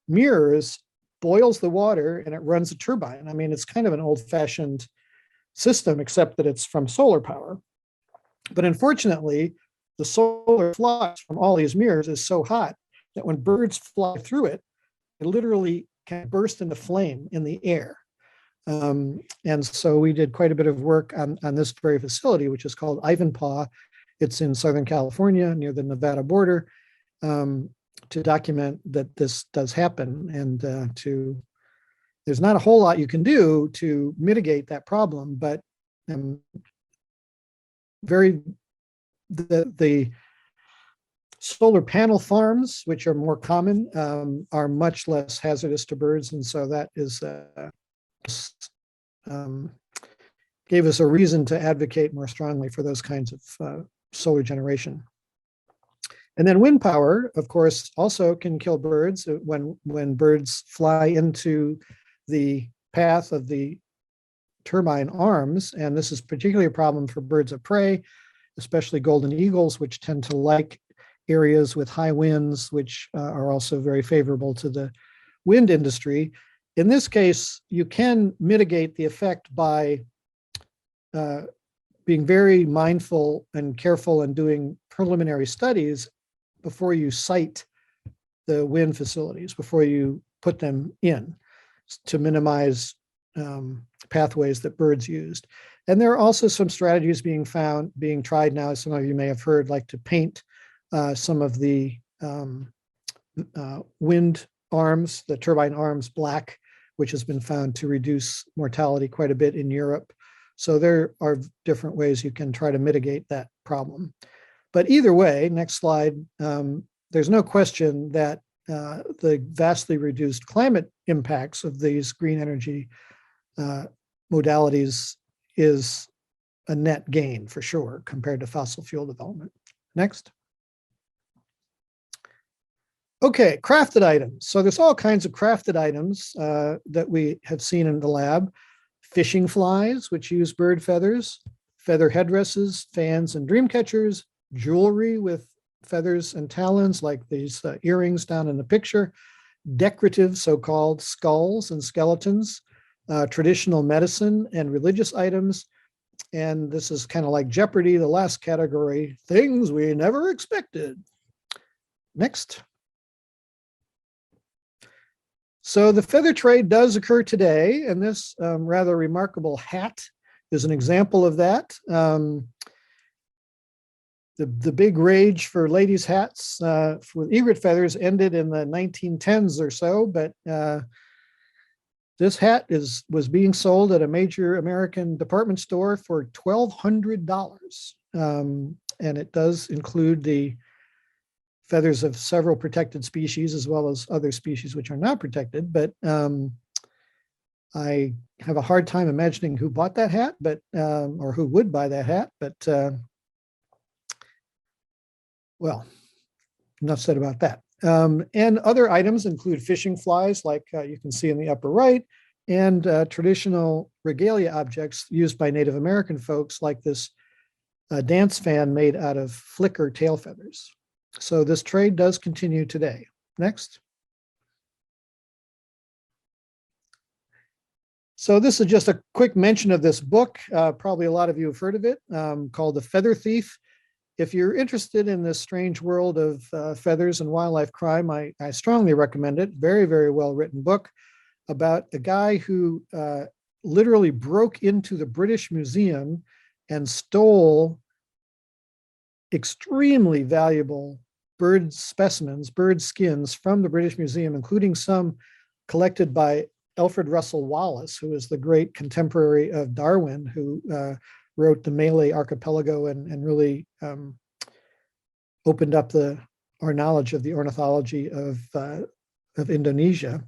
mirrors boils the water and it runs a turbine. I mean, it's kind of an old-fashioned system, except that it's from solar power. But unfortunately, the solar flux from all these mirrors is so hot that when birds fly through it, it literally can burst into flame in the air. And so we did quite a bit of work on this very facility, which is called Ivanpah. It's in Southern California near the Nevada border, to document that this does happen, and there's not a whole lot you can do to mitigate that problem, but the solar panel farms, which are more common, are much less hazardous to birds, and so that is gave us a reason to advocate more strongly for those kinds of solar generation. And then wind power, of course, also can kill birds when birds fly into the path of the turbine arms. And this is particularly a problem for birds of prey, especially golden eagles, which tend to like areas with high winds, which are also very favorable to the wind industry. In this case, you can mitigate the effect by being very mindful and careful and doing preliminary studies before you site the wind facilities, before you put them in, to minimize pathways that birds used. And there are also some strategies being tried now, as some of you may have heard, like to paint some of the wind arms, the turbine arms, black, which has been found to reduce mortality quite a bit in Europe. So there are different ways you can try to mitigate that problem. But either way, next slide, there's no question that the vastly reduced climate impacts of these green energy modalities is a net gain for sure compared to fossil fuel development. Next. Okay, crafted items. So there's all kinds of crafted items that we have seen in the lab. Fishing flies, which use bird feathers, feather headdresses, fans, and dream catchers, jewelry with feathers and talons, like these earrings down in the picture, decorative so-called skulls and skeletons, traditional medicine and religious items. And this is kind of like Jeopardy, the last category, things we never expected. Next. So the feather trade does occur today, and this rather remarkable hat is an example of that. The big rage for ladies' hats with egret feathers ended in the 1910s or so, but this hat was being sold at a major American department store for $1,200. And it does include the feathers of several protected species, as well as other species which are not protected. But I have a hard time imagining who bought that hat, but or who would buy that hat. But well, enough said about that. And other items include fishing flies, like you can see in the upper right, and traditional regalia objects used by Native American folks, like this dance fan made out of flicker tail feathers. So this trade does continue today. Next. So this is just a quick mention of this book. Probably a lot of you have heard of it, called The Feather Thief. If you're interested in this strange world of feathers and wildlife crime, I strongly recommend it. Very, very well written book about a guy who literally broke into the British Museum and stole extremely valuable bird specimens, bird skins from the British Museum, including some collected by Alfred Russel Wallace, who is the great contemporary of Darwin, who wrote the Malay Archipelago and really opened up our knowledge of the ornithology of Indonesia,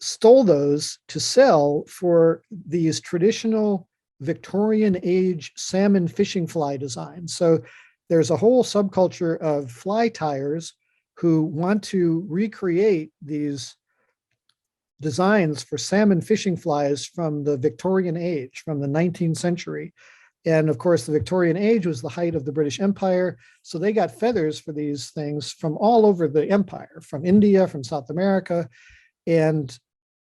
stole those to sell for these traditional Victorian age salmon fishing fly designs. So there's a whole subculture of fly tyers who want to recreate these designs for salmon fishing flies from the Victorian age, from the 19th century. And of course, the Victorian age was the height of the British Empire. So they got feathers for these things from all over the empire, from India, from South America. And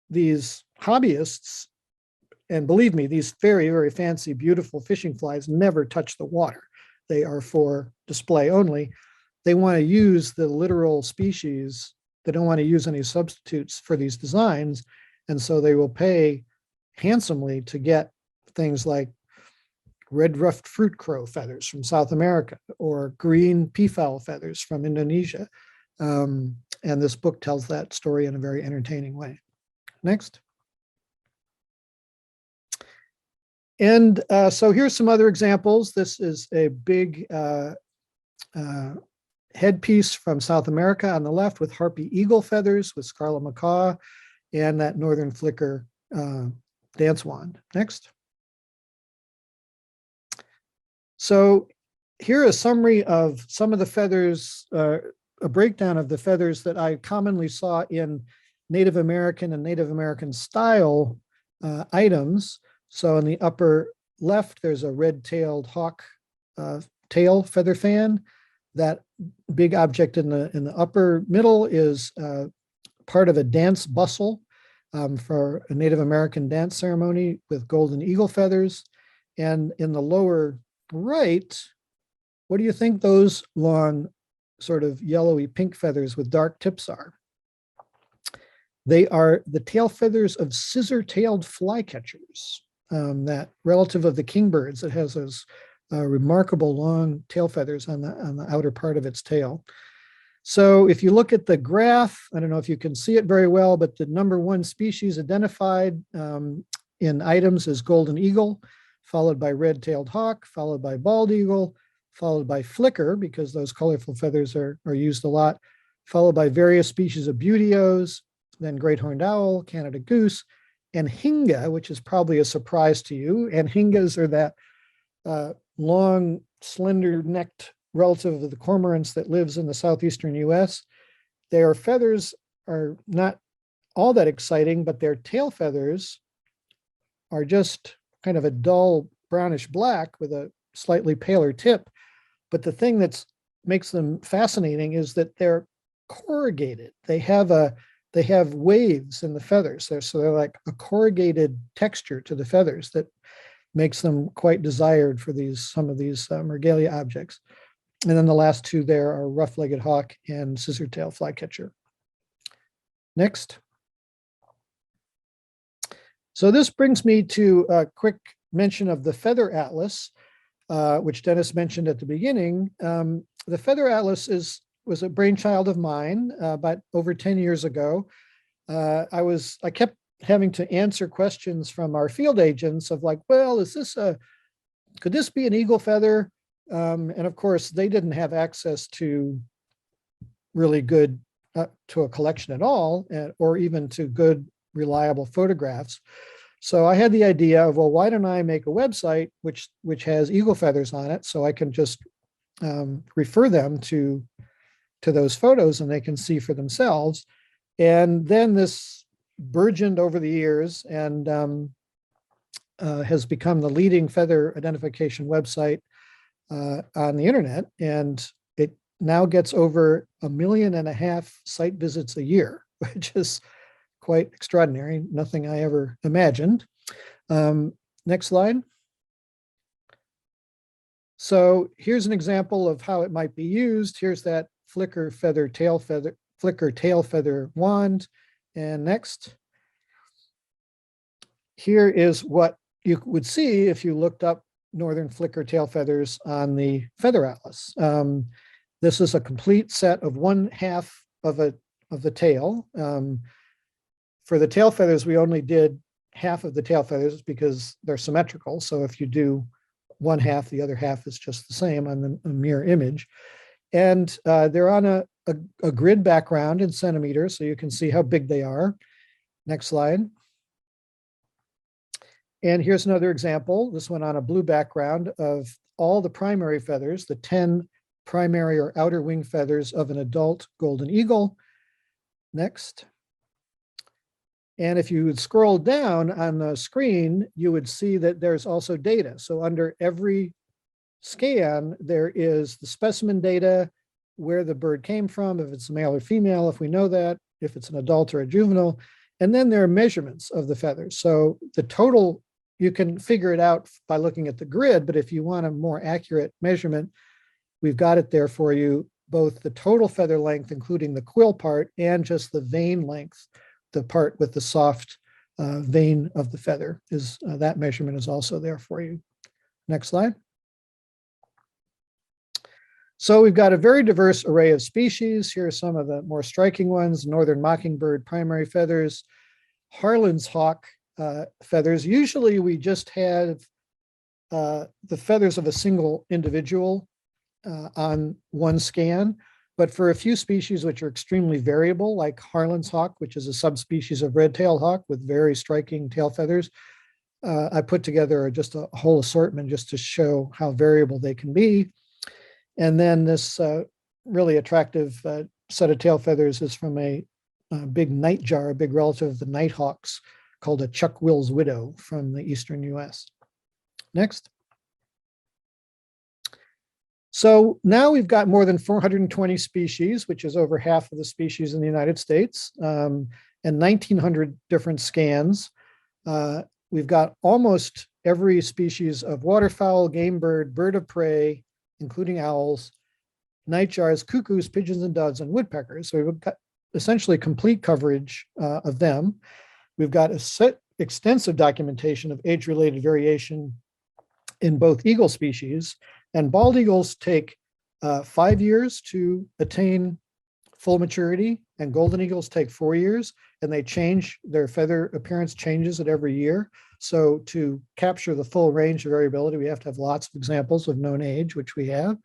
these hobbyists, and believe me, these very, very fancy, beautiful fishing flies never touch the water. They are for display only. They want to use the literal species. They don't want to use any substitutes for these designs. And so they will pay handsomely to get things like red-ruffed fruit crow feathers from South America or green peafowl feathers from Indonesia. And this book tells that story in a very entertaining way. Next. And so here's some other examples. This is a big headpiece from South America on the left with harpy eagle feathers with scarlet macaw and that northern flicker dance wand. Next. So here a summary of some of the feathers, a breakdown of the feathers that I commonly saw in Native American and Native American style items. So in the upper left, there's a red-tailed hawk tail feather fan. That big object in the upper middle is part of a dance bustle for a Native American dance ceremony with golden eagle feathers. And in the lower right, what do you think those long sort of yellowy pink feathers with dark tips are? They are the tail feathers of scissor-tailed flycatchers, that relative of the kingbirds that has those remarkable long tail feathers on the outer part of its tail. So if you look at the graph, I don't know if you can see it very well, but the number one species identified in items is golden eagle, followed by red-tailed hawk, followed by bald eagle, followed by flicker, because those colorful feathers are used a lot, followed by various species of buteos, then great horned owl, Canada goose, and hinga, which is probably a surprise to you. And hingas are that long, slender-necked relative of the cormorants that lives in the southeastern US. Their feathers are not all that exciting, but their tail feathers are just kind of a dull brownish black with a slightly paler tip. But the thing that makes them fascinating is that they're corrugated. They have waves in the feathers. So they're like a corrugated texture to the feathers that makes them quite desired for some of these mergalia objects. And then the last two there are rough-legged hawk and scissor-tail flycatcher. Next. So this brings me to a quick mention of the Feather Atlas, which Dennis mentioned at the beginning. The Feather Atlas was a brainchild of mine about over 10 years ago. I kept having to answer questions from our field agents of like, well, could this be an eagle feather? And of course, they didn't have access to really good, to a collection at all, or even to good, reliable photographs. So I had the idea of, well, why don't I make a website which has eagle feathers on it, so I can just refer them to those photos and they can see for themselves. And then this burgeoned over the years and has become the leading feather identification website on the internet. And it now gets over 1.5 million site visits a year, which is quite extraordinary. Nothing I ever imagined. Next slide. So here's an example of how it might be used. Here's that flicker tail feather wand. And next, here is what you would see if you looked up northern flicker tail feathers on the Feather Atlas. This is a complete set of 1/2 of the tail, For the tail feathers, we only did half of the tail feathers because they're symmetrical. So if you do one half, the other half is just the same on the mirror image. And they're on a grid background in centimeters, so you can see how big they are. Next slide. And here's another example, this one on a blue background of all the primary feathers, the 10 primary or outer wing feathers of an adult golden eagle. Next. And if you would scroll down on the screen, you would see that there's also data. So under every scan, there is the specimen data, where the bird came from, if it's male or female, if we know that, if it's an adult or a juvenile, and then there are measurements of the feathers. So the total, you can figure it out by looking at the grid, but if you want a more accurate measurement, we've got it there for you, both the total feather length, including the quill part, and just the vein length, the part with the soft vein of the feather is that measurement is also there for you. Next slide. So we've got a very diverse array of species. Here are some of the more striking ones: northern mockingbird, primary feathers, Harlan's hawk feathers. Usually we just have the feathers of a single individual on one scan, but for a few species which are extremely variable, like Harlan's hawk, which is a subspecies of red-tailed hawk with very striking tail feathers, I put together just a whole assortment just to show how variable they can be. And then this really attractive set of tail feathers is from a big nightjar, a big relative of the nighthawks, called a Chuck Will's widow from the eastern US. Next. So now we've got more than 420 species, which is over half of the species in the United States, and 1,900 different scans. We've got almost every species of waterfowl, game bird, bird of prey, including owls, nightjars, cuckoos, pigeons and doves, and woodpeckers. So we've got essentially complete coverage of them. We've got extensive documentation of age-related variation in both eagle species, and bald eagles take 5 years to attain full maturity, and golden eagles take 4 years, and they change, their feather appearance changes at every year. So to capture the full range of variability, we have to have lots of examples of known age, which we have.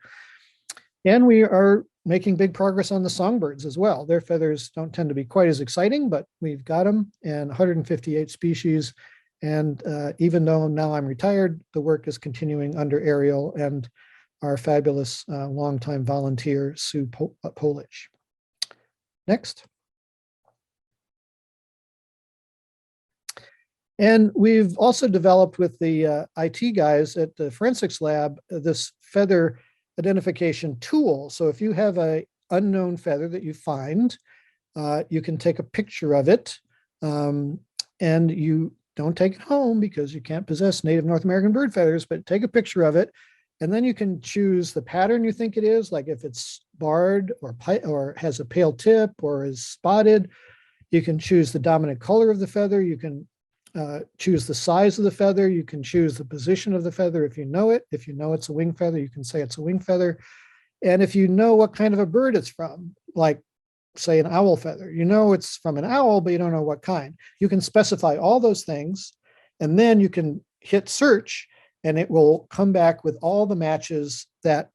And we are making big progress on the songbirds as well. Their feathers don't tend to be quite as exciting, but we've got them, and 158 species. And even though now I'm retired, the work is continuing under Ariel and our fabulous longtime volunteer, Sue Polish. Next. And we've also developed with the IT guys at the forensics lab this feather identification tool. So if you have an unknown feather that you find, you can take a picture of it, and you don't take it home because you can't possess native North American bird feathers, but take a picture of it, and then you can choose the pattern you think it is, like if it's barred or has a pale tip or is spotted. You can choose the dominant color of the feather. You can choose the size of the feather. You can choose the position of the feather if you know it. If you know it's a wing feather, you can say it's a wing feather. And if you know what kind of a bird it's from, like say an owl feather, you know it's from an owl, but you don't know what kind. You can specify all those things, and then you can hit search, and it will come back with all the matches that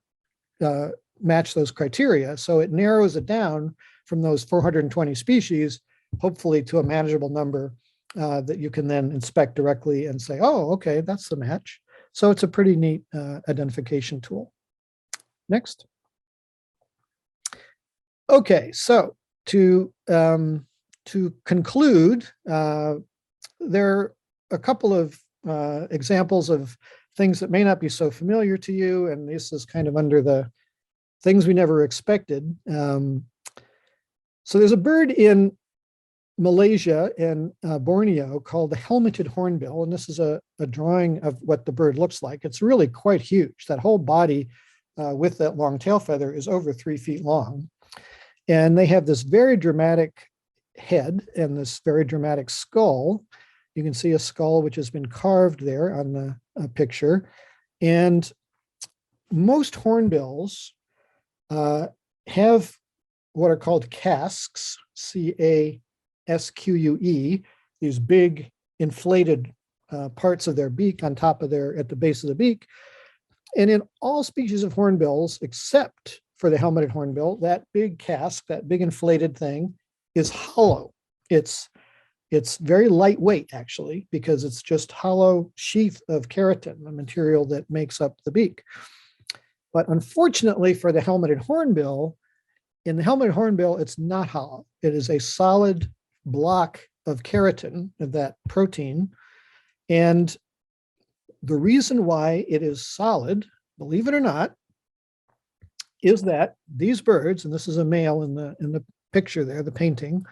match those criteria. So it narrows it down from those 420 species, hopefully to a manageable number that you can then inspect directly and say, oh, okay, that's the match. So it's a pretty neat identification tool. Next. Okay, so to conclude, there are a couple of examples of things that may not be so familiar to you, and this is kind of under the things we never expected. So there's a bird in Malaysia and Borneo called the helmeted hornbill, and this is a drawing of what the bird looks like. It's really quite huge. That whole body with that long tail feather is over 3 feet long. And they have this very dramatic head and this very dramatic skull. You can see a skull which has been carved there on the picture. And most hornbills have what are called casques, C-A-S-Ks, SQUE, these big inflated parts of their beak on top of at the base of the beak. And in all species of hornbills, except for the helmeted hornbill, that big casque, that big inflated thing is hollow. It's very lightweight, actually, because it's just hollow sheath of keratin, the material that makes up the beak. But unfortunately for the helmeted hornbill, in the helmeted hornbill, it's not hollow. It is a solid block of keratin, of that protein. And the reason why it is solid, believe it or not, is that these birds, and this is a male in the picture there, the painting,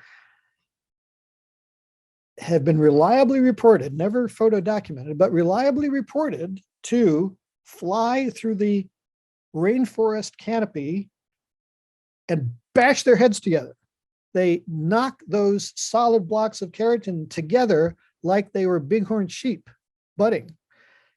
have been reliably reported, never photo documented, but reliably reported to fly through the rainforest canopy and bash their heads together. They knock those solid blocks of keratin together like they were bighorn sheep butting.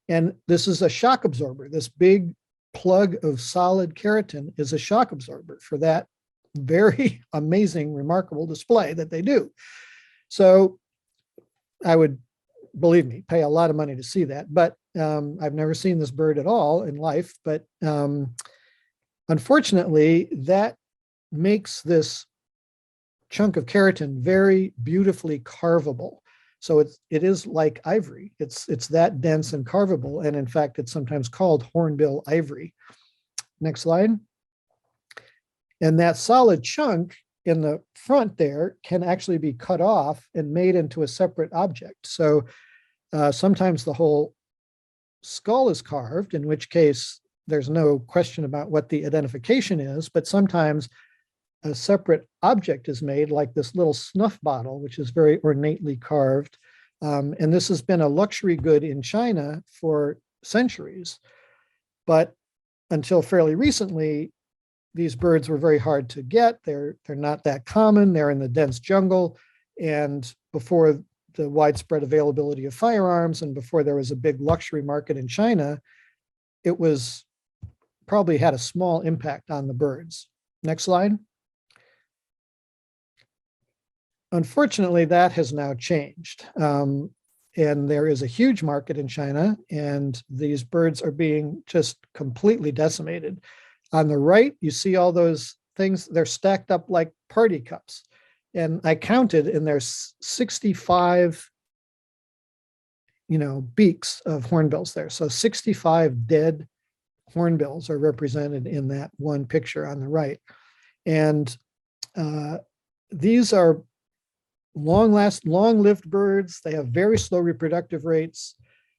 And this is a shock absorber. This big plug of solid keratin is a shock absorber for that very amazing, remarkable display that they do. So I would, believe me, pay a lot of money to see that, but I've never seen this bird at all in life. But unfortunately, that makes this chunk of keratin very beautifully carvable. So it is like ivory. It's that dense and carvable, and in fact, it's sometimes called hornbill ivory. Next slide. And that solid chunk in the front there can actually be cut off and made into a separate object. So sometimes the whole skull is carved, in which case there's no question about what the identification is, but sometimes a separate object is made, like this little snuff bottle, which is very ornately carved. And this has been a luxury good in China for centuries. But until fairly recently, these birds were very hard to get. They're not that common. They're in the dense jungle. And before the widespread availability of firearms and before there was a big luxury market in China, it was probably had a small impact on the birds. Next slide. Unfortunately, that has now changed. And there is a huge market in China, and these birds are being just completely decimated. On the right, you see all those things, they're stacked up like party cups. And I counted, and there's 65, beaks of hornbills there. So 65 dead hornbills are represented in that one picture on the right. And these are long-lived birds. They have very slow reproductive rates.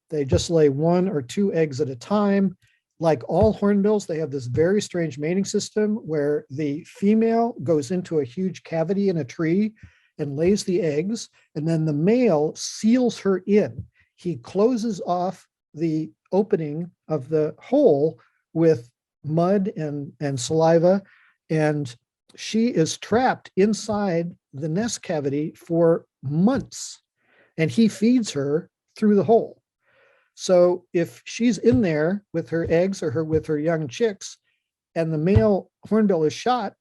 They just lay 1 or 2 eggs at a time. Like all hornbills, they have this very strange mating system where the female goes into a huge cavity in a tree and lays the eggs, and then the male seals her in. He closes off the opening of the hole with mud and saliva, and she is trapped inside the nest cavity for months, and he feeds her through the hole. So if she's in there with her eggs or with her young chicks, and the male hornbill is shot,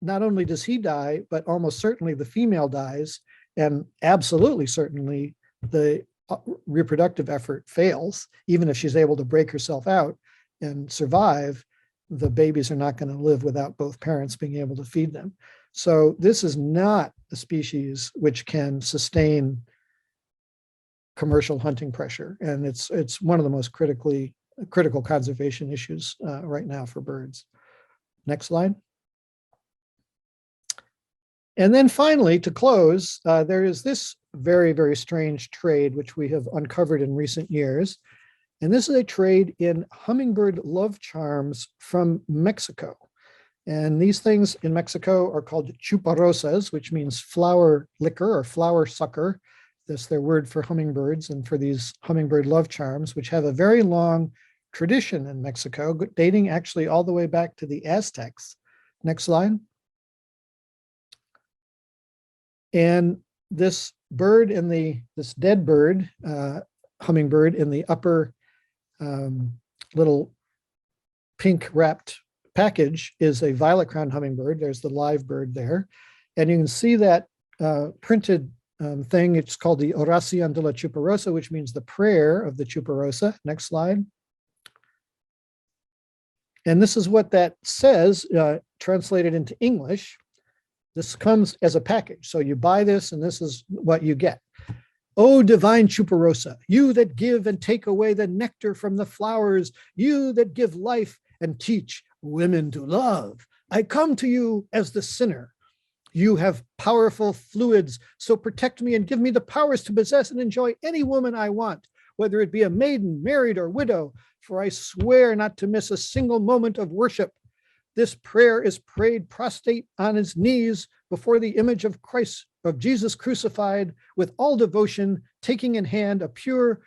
not only does he die, but almost certainly the female dies, and absolutely certainly the reproductive effort fails. Even if she's able to break herself out and survive, the babies are not going to live without both parents being able to feed them. So this is not a species which can sustain commercial hunting pressure. And it's one of the most critical conservation issues right now for birds. Next slide. And then finally, to close, there is this very, very strange trade which we have uncovered in recent years. And this is a trade in hummingbird love charms from Mexico. And these things in Mexico are called chuparosas, which means flower liquor or flower sucker. That's their word for hummingbirds and for these hummingbird love charms, which have a very long tradition in Mexico, dating actually all the way back to the Aztecs. Next slide. And this bird this dead bird, hummingbird in the upper little pink wrapped package is a violet-crowned hummingbird. There's the live bird there. And you can see that printed thing. It's called the Oración de la Chuparosa, which means the prayer of the Chuparosa. Next slide. And this is what that says, translated into English. This comes as a package. So you buy this and this is what you get. O divine Chuparosa, you that give and take away the nectar from the flowers, you that give life and teach women to love, I come to you as the sinner. You have powerful fluids, so protect me and give me the powers to possess and enjoy any woman I want, whether it be a maiden, married, or widow, for I swear not to miss a single moment of worship. This prayer is prayed prostrate on his knees before the image of Christ, of Jesus crucified, with all devotion, taking in hand a pure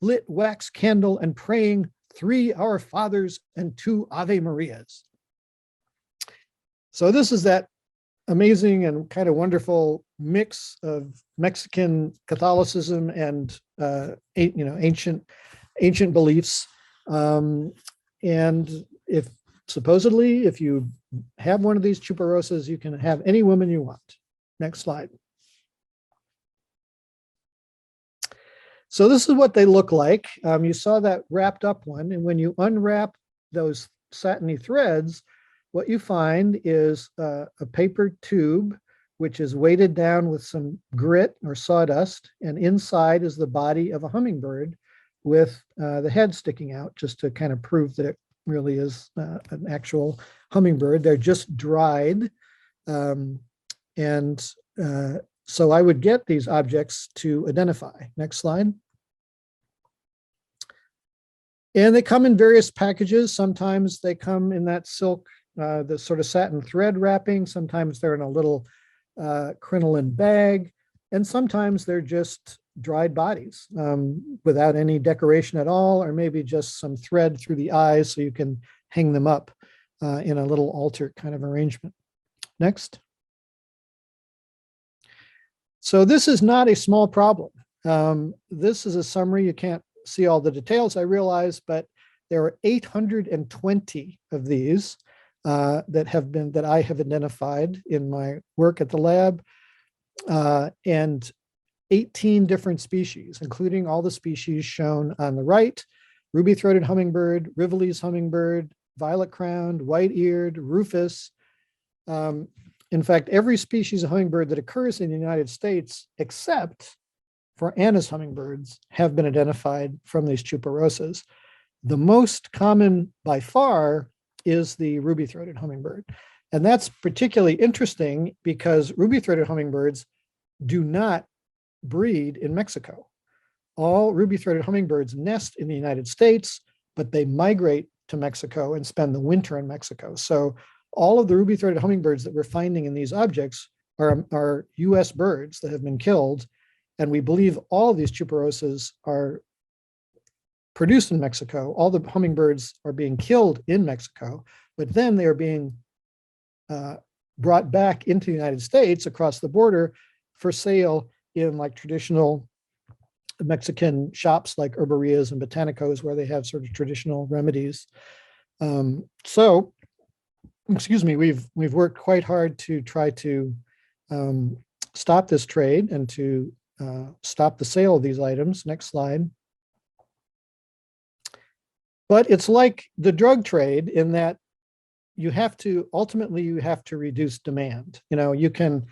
lit wax candle and praying 3 Our Fathers and 2 Ave Marias. So this is that amazing and kind of wonderful mix of Mexican Catholicism and ancient beliefs. And if supposedly, if you have one of these chuparosas, you can have any woman you want. Next slide. So this is what they look like. You saw that wrapped up one, and when you unwrap those satiny threads, what you find is a paper tube, which is weighted down with some grit or sawdust, and inside is the body of a hummingbird with the head sticking out, just to kind of prove that it really is an actual hummingbird. They're just dried. So I would get these objects to identify. Next slide. And they come in various packages. Sometimes they come in that silk, the sort of satin thread wrapping. Sometimes they're in a little crinoline bag. And sometimes they're just dried bodies without any decoration at all, or maybe just some thread through the eyes so you can hang them up in a little altar kind of arrangement. Next. So this is not a small problem. This is a summary. You can't see all the details, I realize, but there are 820 of these that I have identified in my work at the lab, and 18 different species, including all the species shown on the right: ruby-throated hummingbird, Rivoli's hummingbird, violet-crowned, white-eared, rufous. In fact, every species of hummingbird that occurs in the United States, except for Anna's hummingbirds, have been identified from these chuparosas. The most common by far is the ruby-throated hummingbird. And that's particularly interesting because ruby-throated hummingbirds do not breed in Mexico. All ruby-throated hummingbirds nest in the United States, but they migrate to Mexico and spend the winter in Mexico. So all of the ruby-throated hummingbirds that we're finding in these objects are US birds that have been killed. And we believe all of these chuparosas are produced in Mexico. All the hummingbirds are being killed in Mexico, but then they are being brought back into the United States across the border for sale in like traditional Mexican shops like herberias and botanicos, where they have sort of traditional remedies. So, excuse me, we've worked quite hard to try to stop this trade and to stop the sale of these items. Next slide. But it's like the drug trade in that you have to reduce demand. You know, you can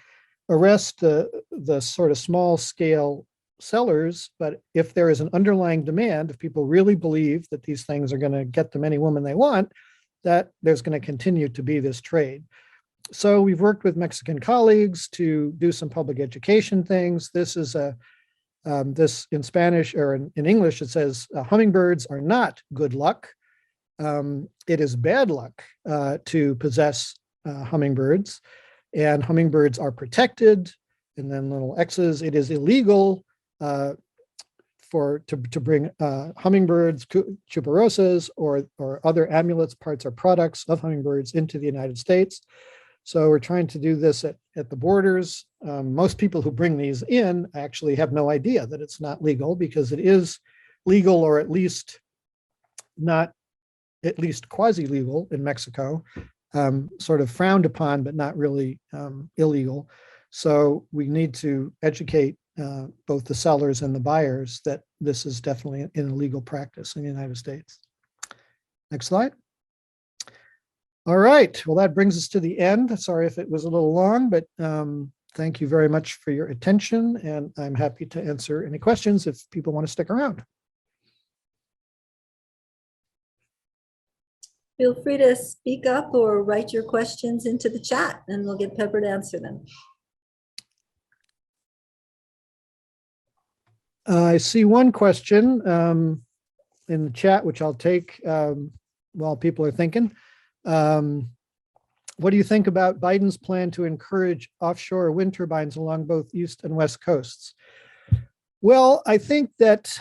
arrest the sort of small scale sellers, but if there is an underlying demand, if people really believe that these things are going to get them any woman they want, that there's going to continue to be this trade. So we've worked with Mexican colleagues to do some public education things. This is this in Spanish, or in English, it says hummingbirds are not good luck. It is bad luck to possess hummingbirds, and hummingbirds are protected. And then little X's. It is illegal to bring hummingbirds, chuparosas, or other amulets, parts, or products of hummingbirds into the United States. So we're trying to do this at the borders. Most people who bring these in actually have no idea that it's not legal, because it is legal, or at least quasi-legal in Mexico, sort of frowned upon, but not really illegal. So we need to educate both the sellers and the buyers that this is definitely an illegal practice in the United States. Next slide. All right, well, that brings us to the end. Sorry if it was a little long, but thank you very much for your attention, and I'm happy to answer any questions if people want to stick around. Feel free to speak up or write your questions into the chat and we'll get Pepper to answer them. I see one question in the chat, which I'll take while people are thinking. What do you think about Biden's plan to encourage offshore wind turbines along both east and west coasts? Well, I think that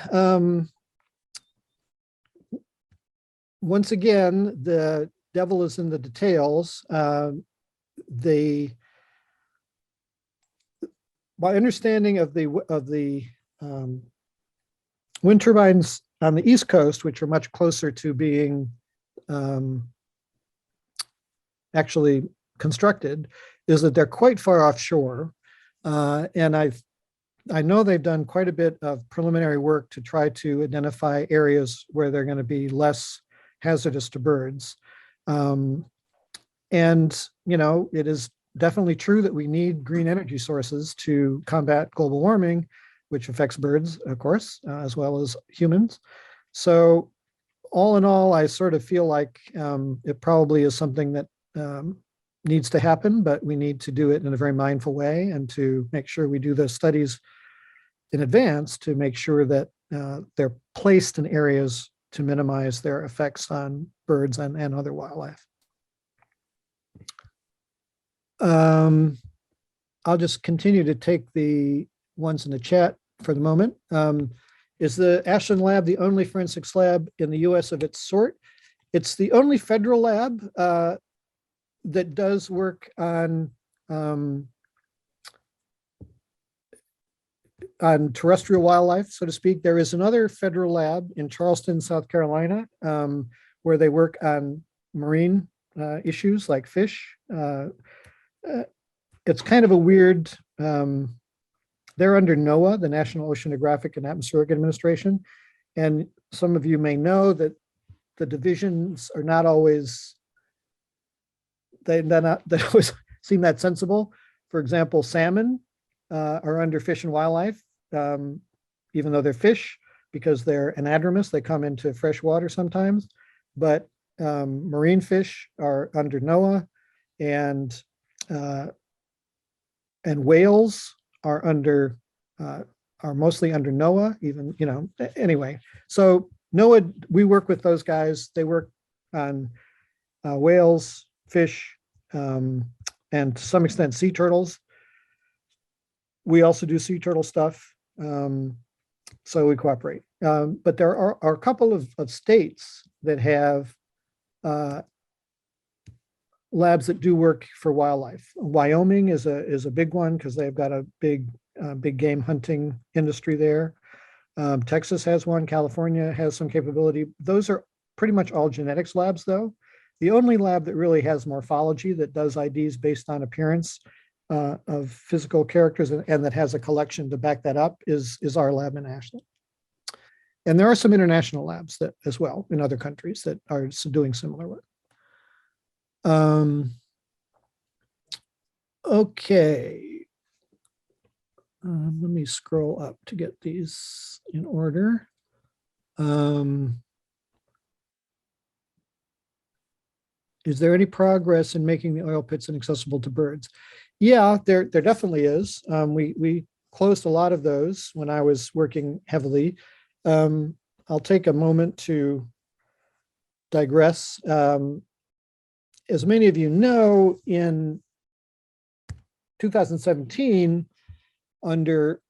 once again, the devil is in the details. My understanding of the wind turbines on the East Coast, which are much closer to being actually constructed, is that they're quite far offshore. And I know they've done quite a bit of preliminary work to try to identify areas where they're going to be less hazardous to birds. And, you know, it is definitely true that we need green energy sources to combat global warming, which affects birds, of course, as well as humans. So all in all, I sort of feel like it probably is something that needs to happen, but we need to do it in a very mindful way and to make sure we do the studies in advance to make sure that they're placed in areas to minimize their effects on birds and other wildlife. I'll just continue to take the ones in the chat for the moment. Is the Ashland lab the only forensics lab in the US of its sort? It's the only federal lab that does work on terrestrial wildlife, so to speak. There is another federal lab in Charleston, South Carolina, where they work on marine issues like fish. It's kind of a weird, they're under NOAA, the National Oceanographic and Atmospheric Administration. And some of you may know that the divisions are not always, they always seem that sensible. For example, salmon are under Fish and Wildlife, even though they're fish, because they're anadromous, they come into fresh water sometimes. But marine fish are under NOAA, and whales are under are mostly under NOAA, even, you know, anyway. So NOAA, we work with those guys. They work on whales, fish, and to some extent sea turtles. We also do sea turtle stuff, so we cooperate. But there are a couple of states that have labs that do work for wildlife. Wyoming is a big one because they've got a big game hunting industry there. Texas has one. California has some capability. Those are pretty much all genetics labs, though. The only lab that really has morphology, that does IDs based on appearance of physical characters and that has a collection to back that up, is our lab in Ashland. And there are some international labs that as well in other countries that are doing similar work. Okay. Let me scroll up to get these in order. Is there any progress in making the oil pits inaccessible to birds? Yeah, there definitely is. We closed a lot of those when I was working heavily. I'll take a moment to digress. As many of you know, in 2017, under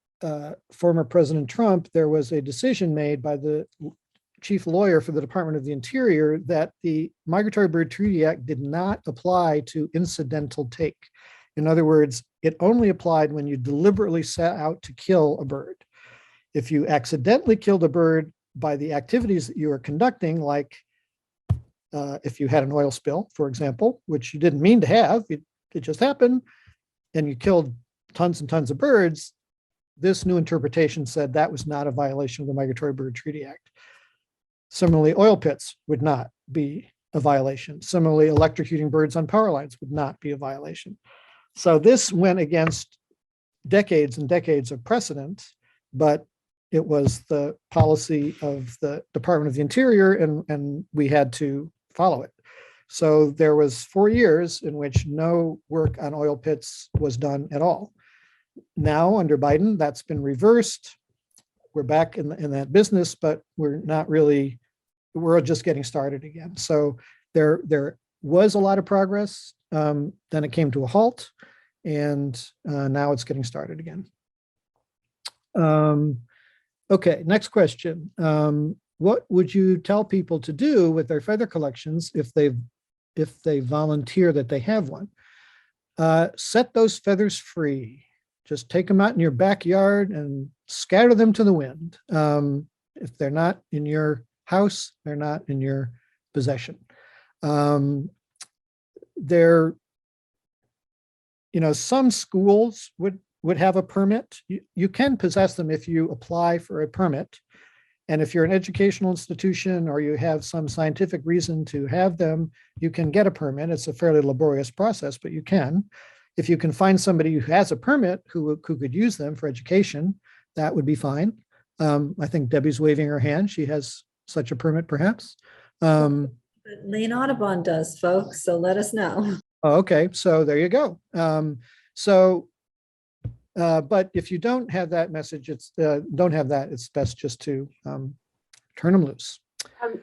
former President Trump, there was a decision made by the chief lawyer for the Department of the Interior that the Migratory Bird Treaty Act did not apply to incidental take. In other words, it only applied when you deliberately set out to kill a bird. If you accidentally killed a bird by the activities that you are conducting, like if you had an oil spill, for example, which you didn't mean to have, it just happened, and you killed tons and tons of birds, this new interpretation said that was not a violation of the Migratory Bird Treaty Act. Similarly, oil pits would not be a violation. Similarly, electrocuting birds on power lines would not be a violation. So this went against decades and decades of precedent, but it was the policy of the Department of the Interior, and we had to follow it. So there was 4 years in which no work on oil pits was done at all. Now, under Biden, that's been reversed. We're back in that business, but we're just getting started again. So there was a lot of progress. Then it came to a halt, and now it's getting started again. Okay, next question. What would you tell people to do with their feather collections if they volunteer that they have one? Set those feathers free. Just take them out in your backyard and scatter them to the wind. If they're not in your house, they're not in your possession. Some schools would have a permit. You can possess them if you apply for a permit. And if you're an educational institution or you have some scientific reason to have them, you can get a permit. It's a fairly laborious process, but you can. If you can find somebody who has a permit who could use them for education, that would be fine. I think Debbie's waving her hand. She has such a permit, perhaps. Lane Audubon does, folks, so let us know. Okay, so there you go. But if you don't have that message, it's best just to turn them loose.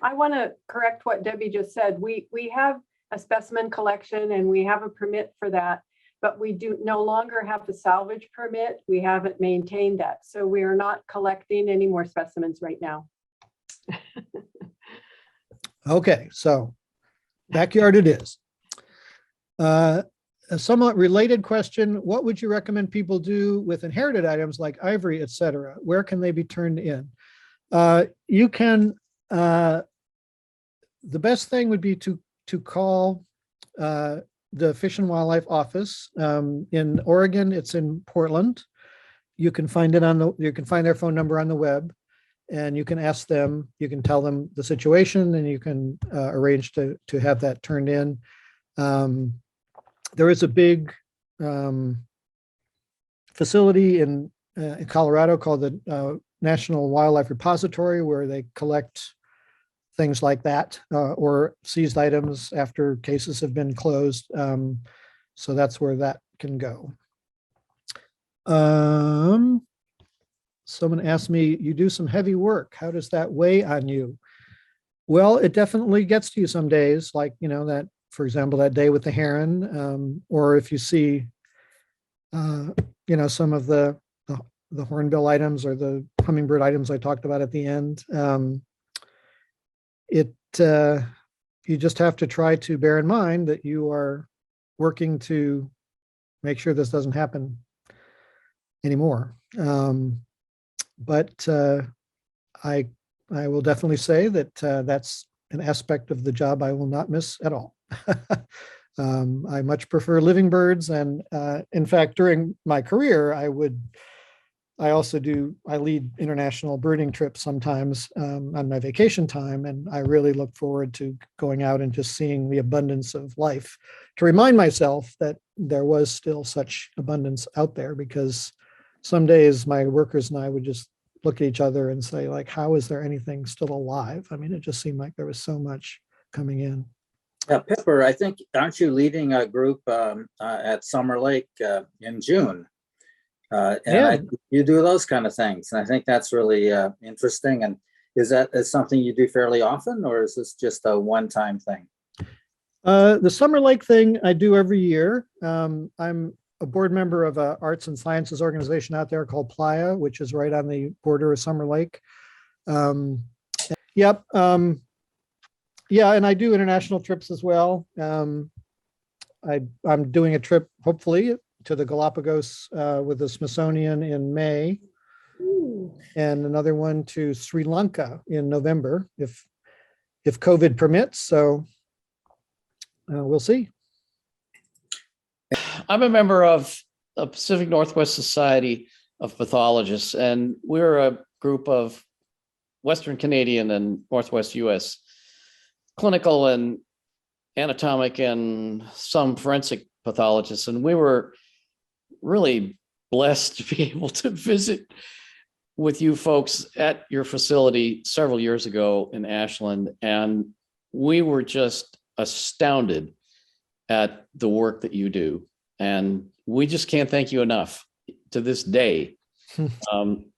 I want to correct what Debbie just said. We have a specimen collection and we have a permit for that, but we do no longer have the salvage permit. We haven't maintained that. So we are not collecting any more specimens right now. Okay, so backyard it is. A somewhat related question, what would you recommend people do with inherited items like ivory, et cetera? Where can they be turned in? You can, the best thing would be to call the Fish and Wildlife Office. In Oregon, it's in Portland. You can find it you can find their phone number on the web, and you can ask them, you can tell them the situation, and you can arrange to have that turned in. There is a big facility in Colorado called the National Wildlife Repository, where they collect things like that or seized items after cases have been closed. So that's where that can go. Someone asked me, you do some heavy work. How does that weigh on you? Well, it definitely gets to you some days, like, that, for example, that day with the heron, or if you see, some of the hornbill items or the hummingbird items I talked about at the end. You just have to try to bear in mind that you are working to make sure this doesn't happen anymore. But I will definitely say that that's an aspect of the job I will not miss at all. I much prefer living birds, and in fact, during my career, I lead international birding trips sometimes on my vacation time, and I really look forward to going out and just seeing the abundance of life, to remind myself that there was still such abundance out there, because some days my workers and I would just look at each other and say, like, how is there anything still alive? I mean, it just seemed like there was so much coming in. Pipper, I think, aren't you leading a group at Summer Lake in June? You do those kind of things. And I think that's really interesting. And is something you do fairly often, or is this just a one-time thing? The Summer Lake thing I do every year. I'm a board member of an arts and sciences organization out there called Playa, which is right on the border of Summer Lake. Yep. Yeah, and I do international trips as well. I'm doing a trip, hopefully, to the Galapagos with the Smithsonian in May. Ooh. And another one to Sri Lanka in November, if COVID permits. So we'll see. I'm a member of a Pacific Northwest Society of Pathologists, and we're a group of Western Canadian and Northwest US clinical and anatomic and some forensic pathologists. And we were really blessed to be able to visit with you folks at your facility several years ago in Ashland. And we were just astounded at the work that you do. And we just can't thank you enough to this day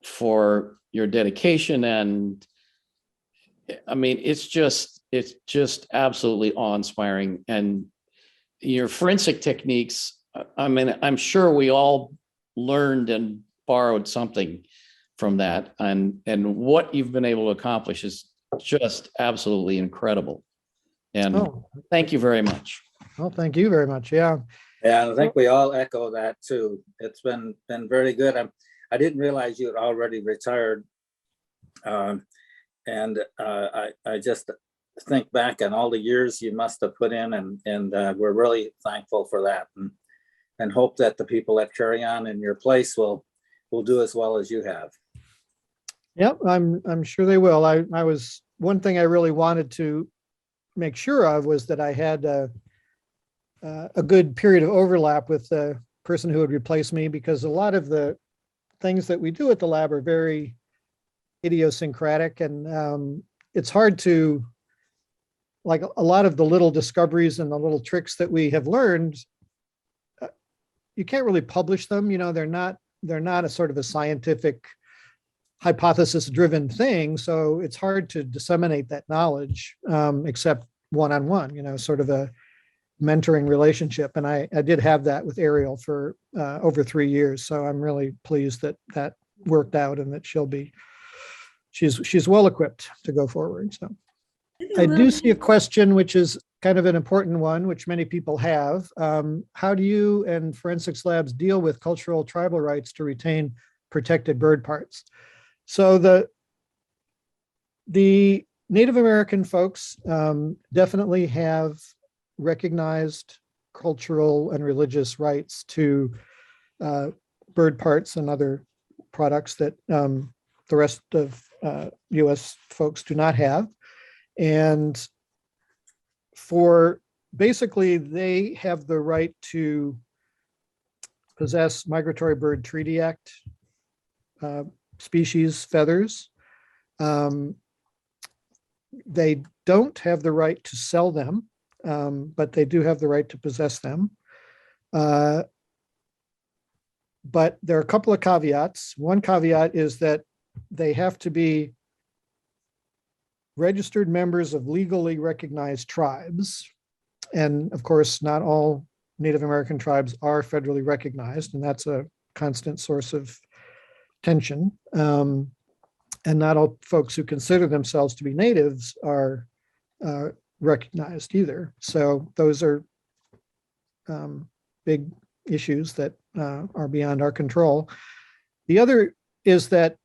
for your dedication. And I mean, it's just absolutely awe-inspiring. And your forensic techniques, I mean, I'm sure we all learned and borrowed something from that. And what you've been able to accomplish is just absolutely incredible. And thank you very much. Well, thank you very much. Yeah. Yeah, I think we all echo that too. It's been very good. I didn't realize you had already retired. I just think back on all the years you must have put in, and we're really thankful for that, and hope that the people that carry on in your place will do as well as you have. Yep, I'm sure they will. I was, one thing I really wanted to make sure of was that I had a good period of overlap with the person who would replace me, because a lot of the things that we do at the lab are very idiosyncratic, and it's hard to, like, a lot of the little discoveries and the little tricks that we have learned, you can't really publish them. You know, they're not a sort of a scientific hypothesis driven thing. So it's hard to disseminate that knowledge, except one-on-one, you know, sort of a mentoring relationship. And I did have that with Ariel for over 3 years. So I'm really pleased that that worked out and that she's well equipped to go forward. So I do see a question, which is kind of an important one, which many people have. How do you and forensics labs deal with cultural tribal rights to retain protected bird parts? So the Native American folks definitely have recognized cultural and religious rights to bird parts and other products that the rest of US folks do not have. And for basically, they have the right to possess Migratory Bird Treaty Act species feathers. They don't have the right to sell them, but they do have the right to possess them. But there are a couple of caveats. One caveat is that they have to be registered members of legally recognized tribes. And of course, not all Native American tribes are federally recognized, and that's a constant source of tension. And not all folks who consider themselves to be natives are recognized either. So those are big issues that are beyond our control. The other is that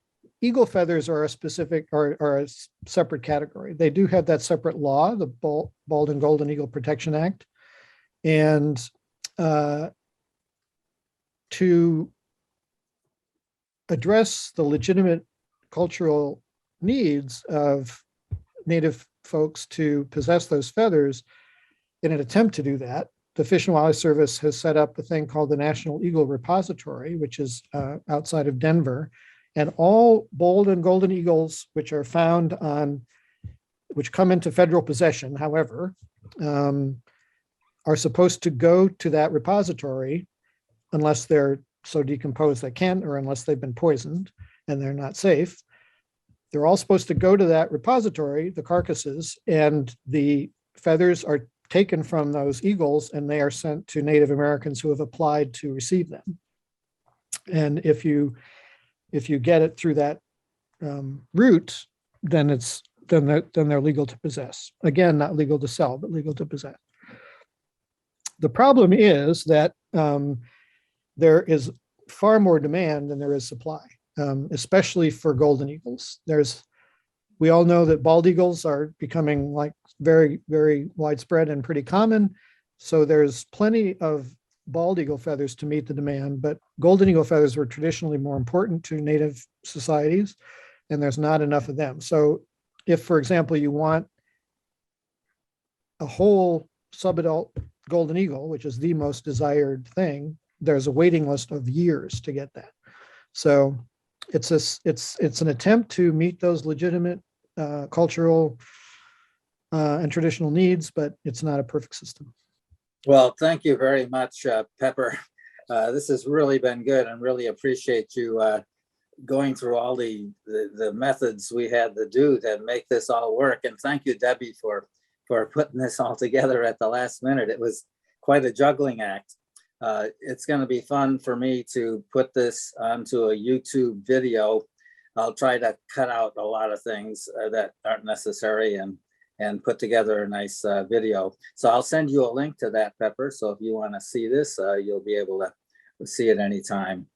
eagle feathers are a specific or a separate category. They do have that separate law, the Bald and Golden Eagle Protection Act. And to address the legitimate cultural needs of Native folks to possess those feathers, in an attempt to do that, the Fish and Wildlife Service has set up a thing called the National Eagle Repository, which is outside of Denver. And all bald and golden eagles, which are found which come into federal possession, however, are supposed to go to that repository unless they're so decomposed they can't, or unless they've been poisoned and they're not safe. They're all supposed to go to that repository, the carcasses, and the feathers are taken from those eagles and they are sent to Native Americans who have applied to receive them. And if you get it through that route, then they're legal to possess. Again, not legal to sell, but legal to possess. The problem is that there is far more demand than there is supply, especially for golden eagles. We all know that bald eagles are becoming like very, very widespread and pretty common. So there's plenty of bald eagle feathers to meet the demand, but golden eagle feathers were traditionally more important to native societies, and there's not enough of them. So if, for example, you want a whole subadult golden eagle, which is the most desired thing, there's a waiting list of years to get that. So it's an attempt to meet those legitimate cultural and traditional needs, but it's not a perfect system. Well, thank you very much, Pepper. This has really been good, and really appreciate you going through all the methods we had to do to make this all work. And thank you, Debbie, for putting this all together at the last minute. It was quite a juggling act. It's going to be fun for me to put this onto a YouTube video. I'll try to cut out a lot of things that aren't necessary and put together a nice video. So I'll send you a link to that, Pepper. So if you want to see this, you'll be able to see it anytime.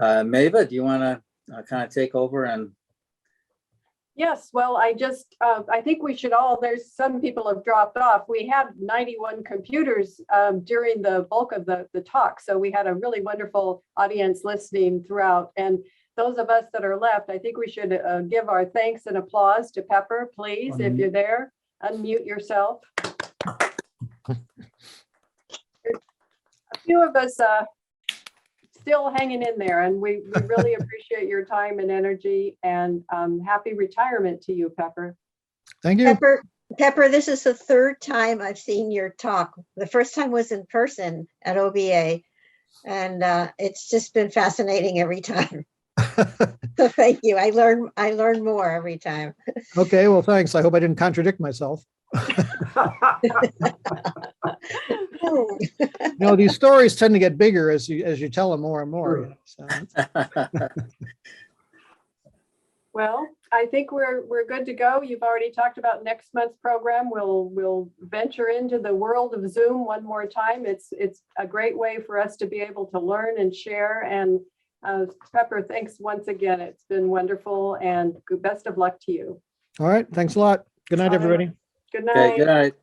Mava, do you want to kind of take over? And Yes, well, I think we should all, there's some people have dropped off. We had 91 computers during the bulk of the talk. So we had a really wonderful audience listening throughout. And those of us that are left, I think we should give our thanks and applause to Pepper, please, if you're there, unmute yourself. A few of us still hanging in there, and we really appreciate your time and energy, and happy retirement to you, Pepper. Thank you. Pepper, this is the third time I've seen your talk. The first time was in person at OBA, and it's just been fascinating every time. So thank you. I learn more every time. Okay, well, thanks. I hope I didn't contradict myself. These stories tend to get bigger as you tell them more and more. So. Well, I think we're good to go. You've already talked about next month's program. We'll venture into the world of Zoom one more time. It's a great way for us to be able to learn and share. And Pepper, thanks once again. It's been wonderful, and best of luck to you. All right. Thanks a lot. Good night, everybody. Good night. okay, good night.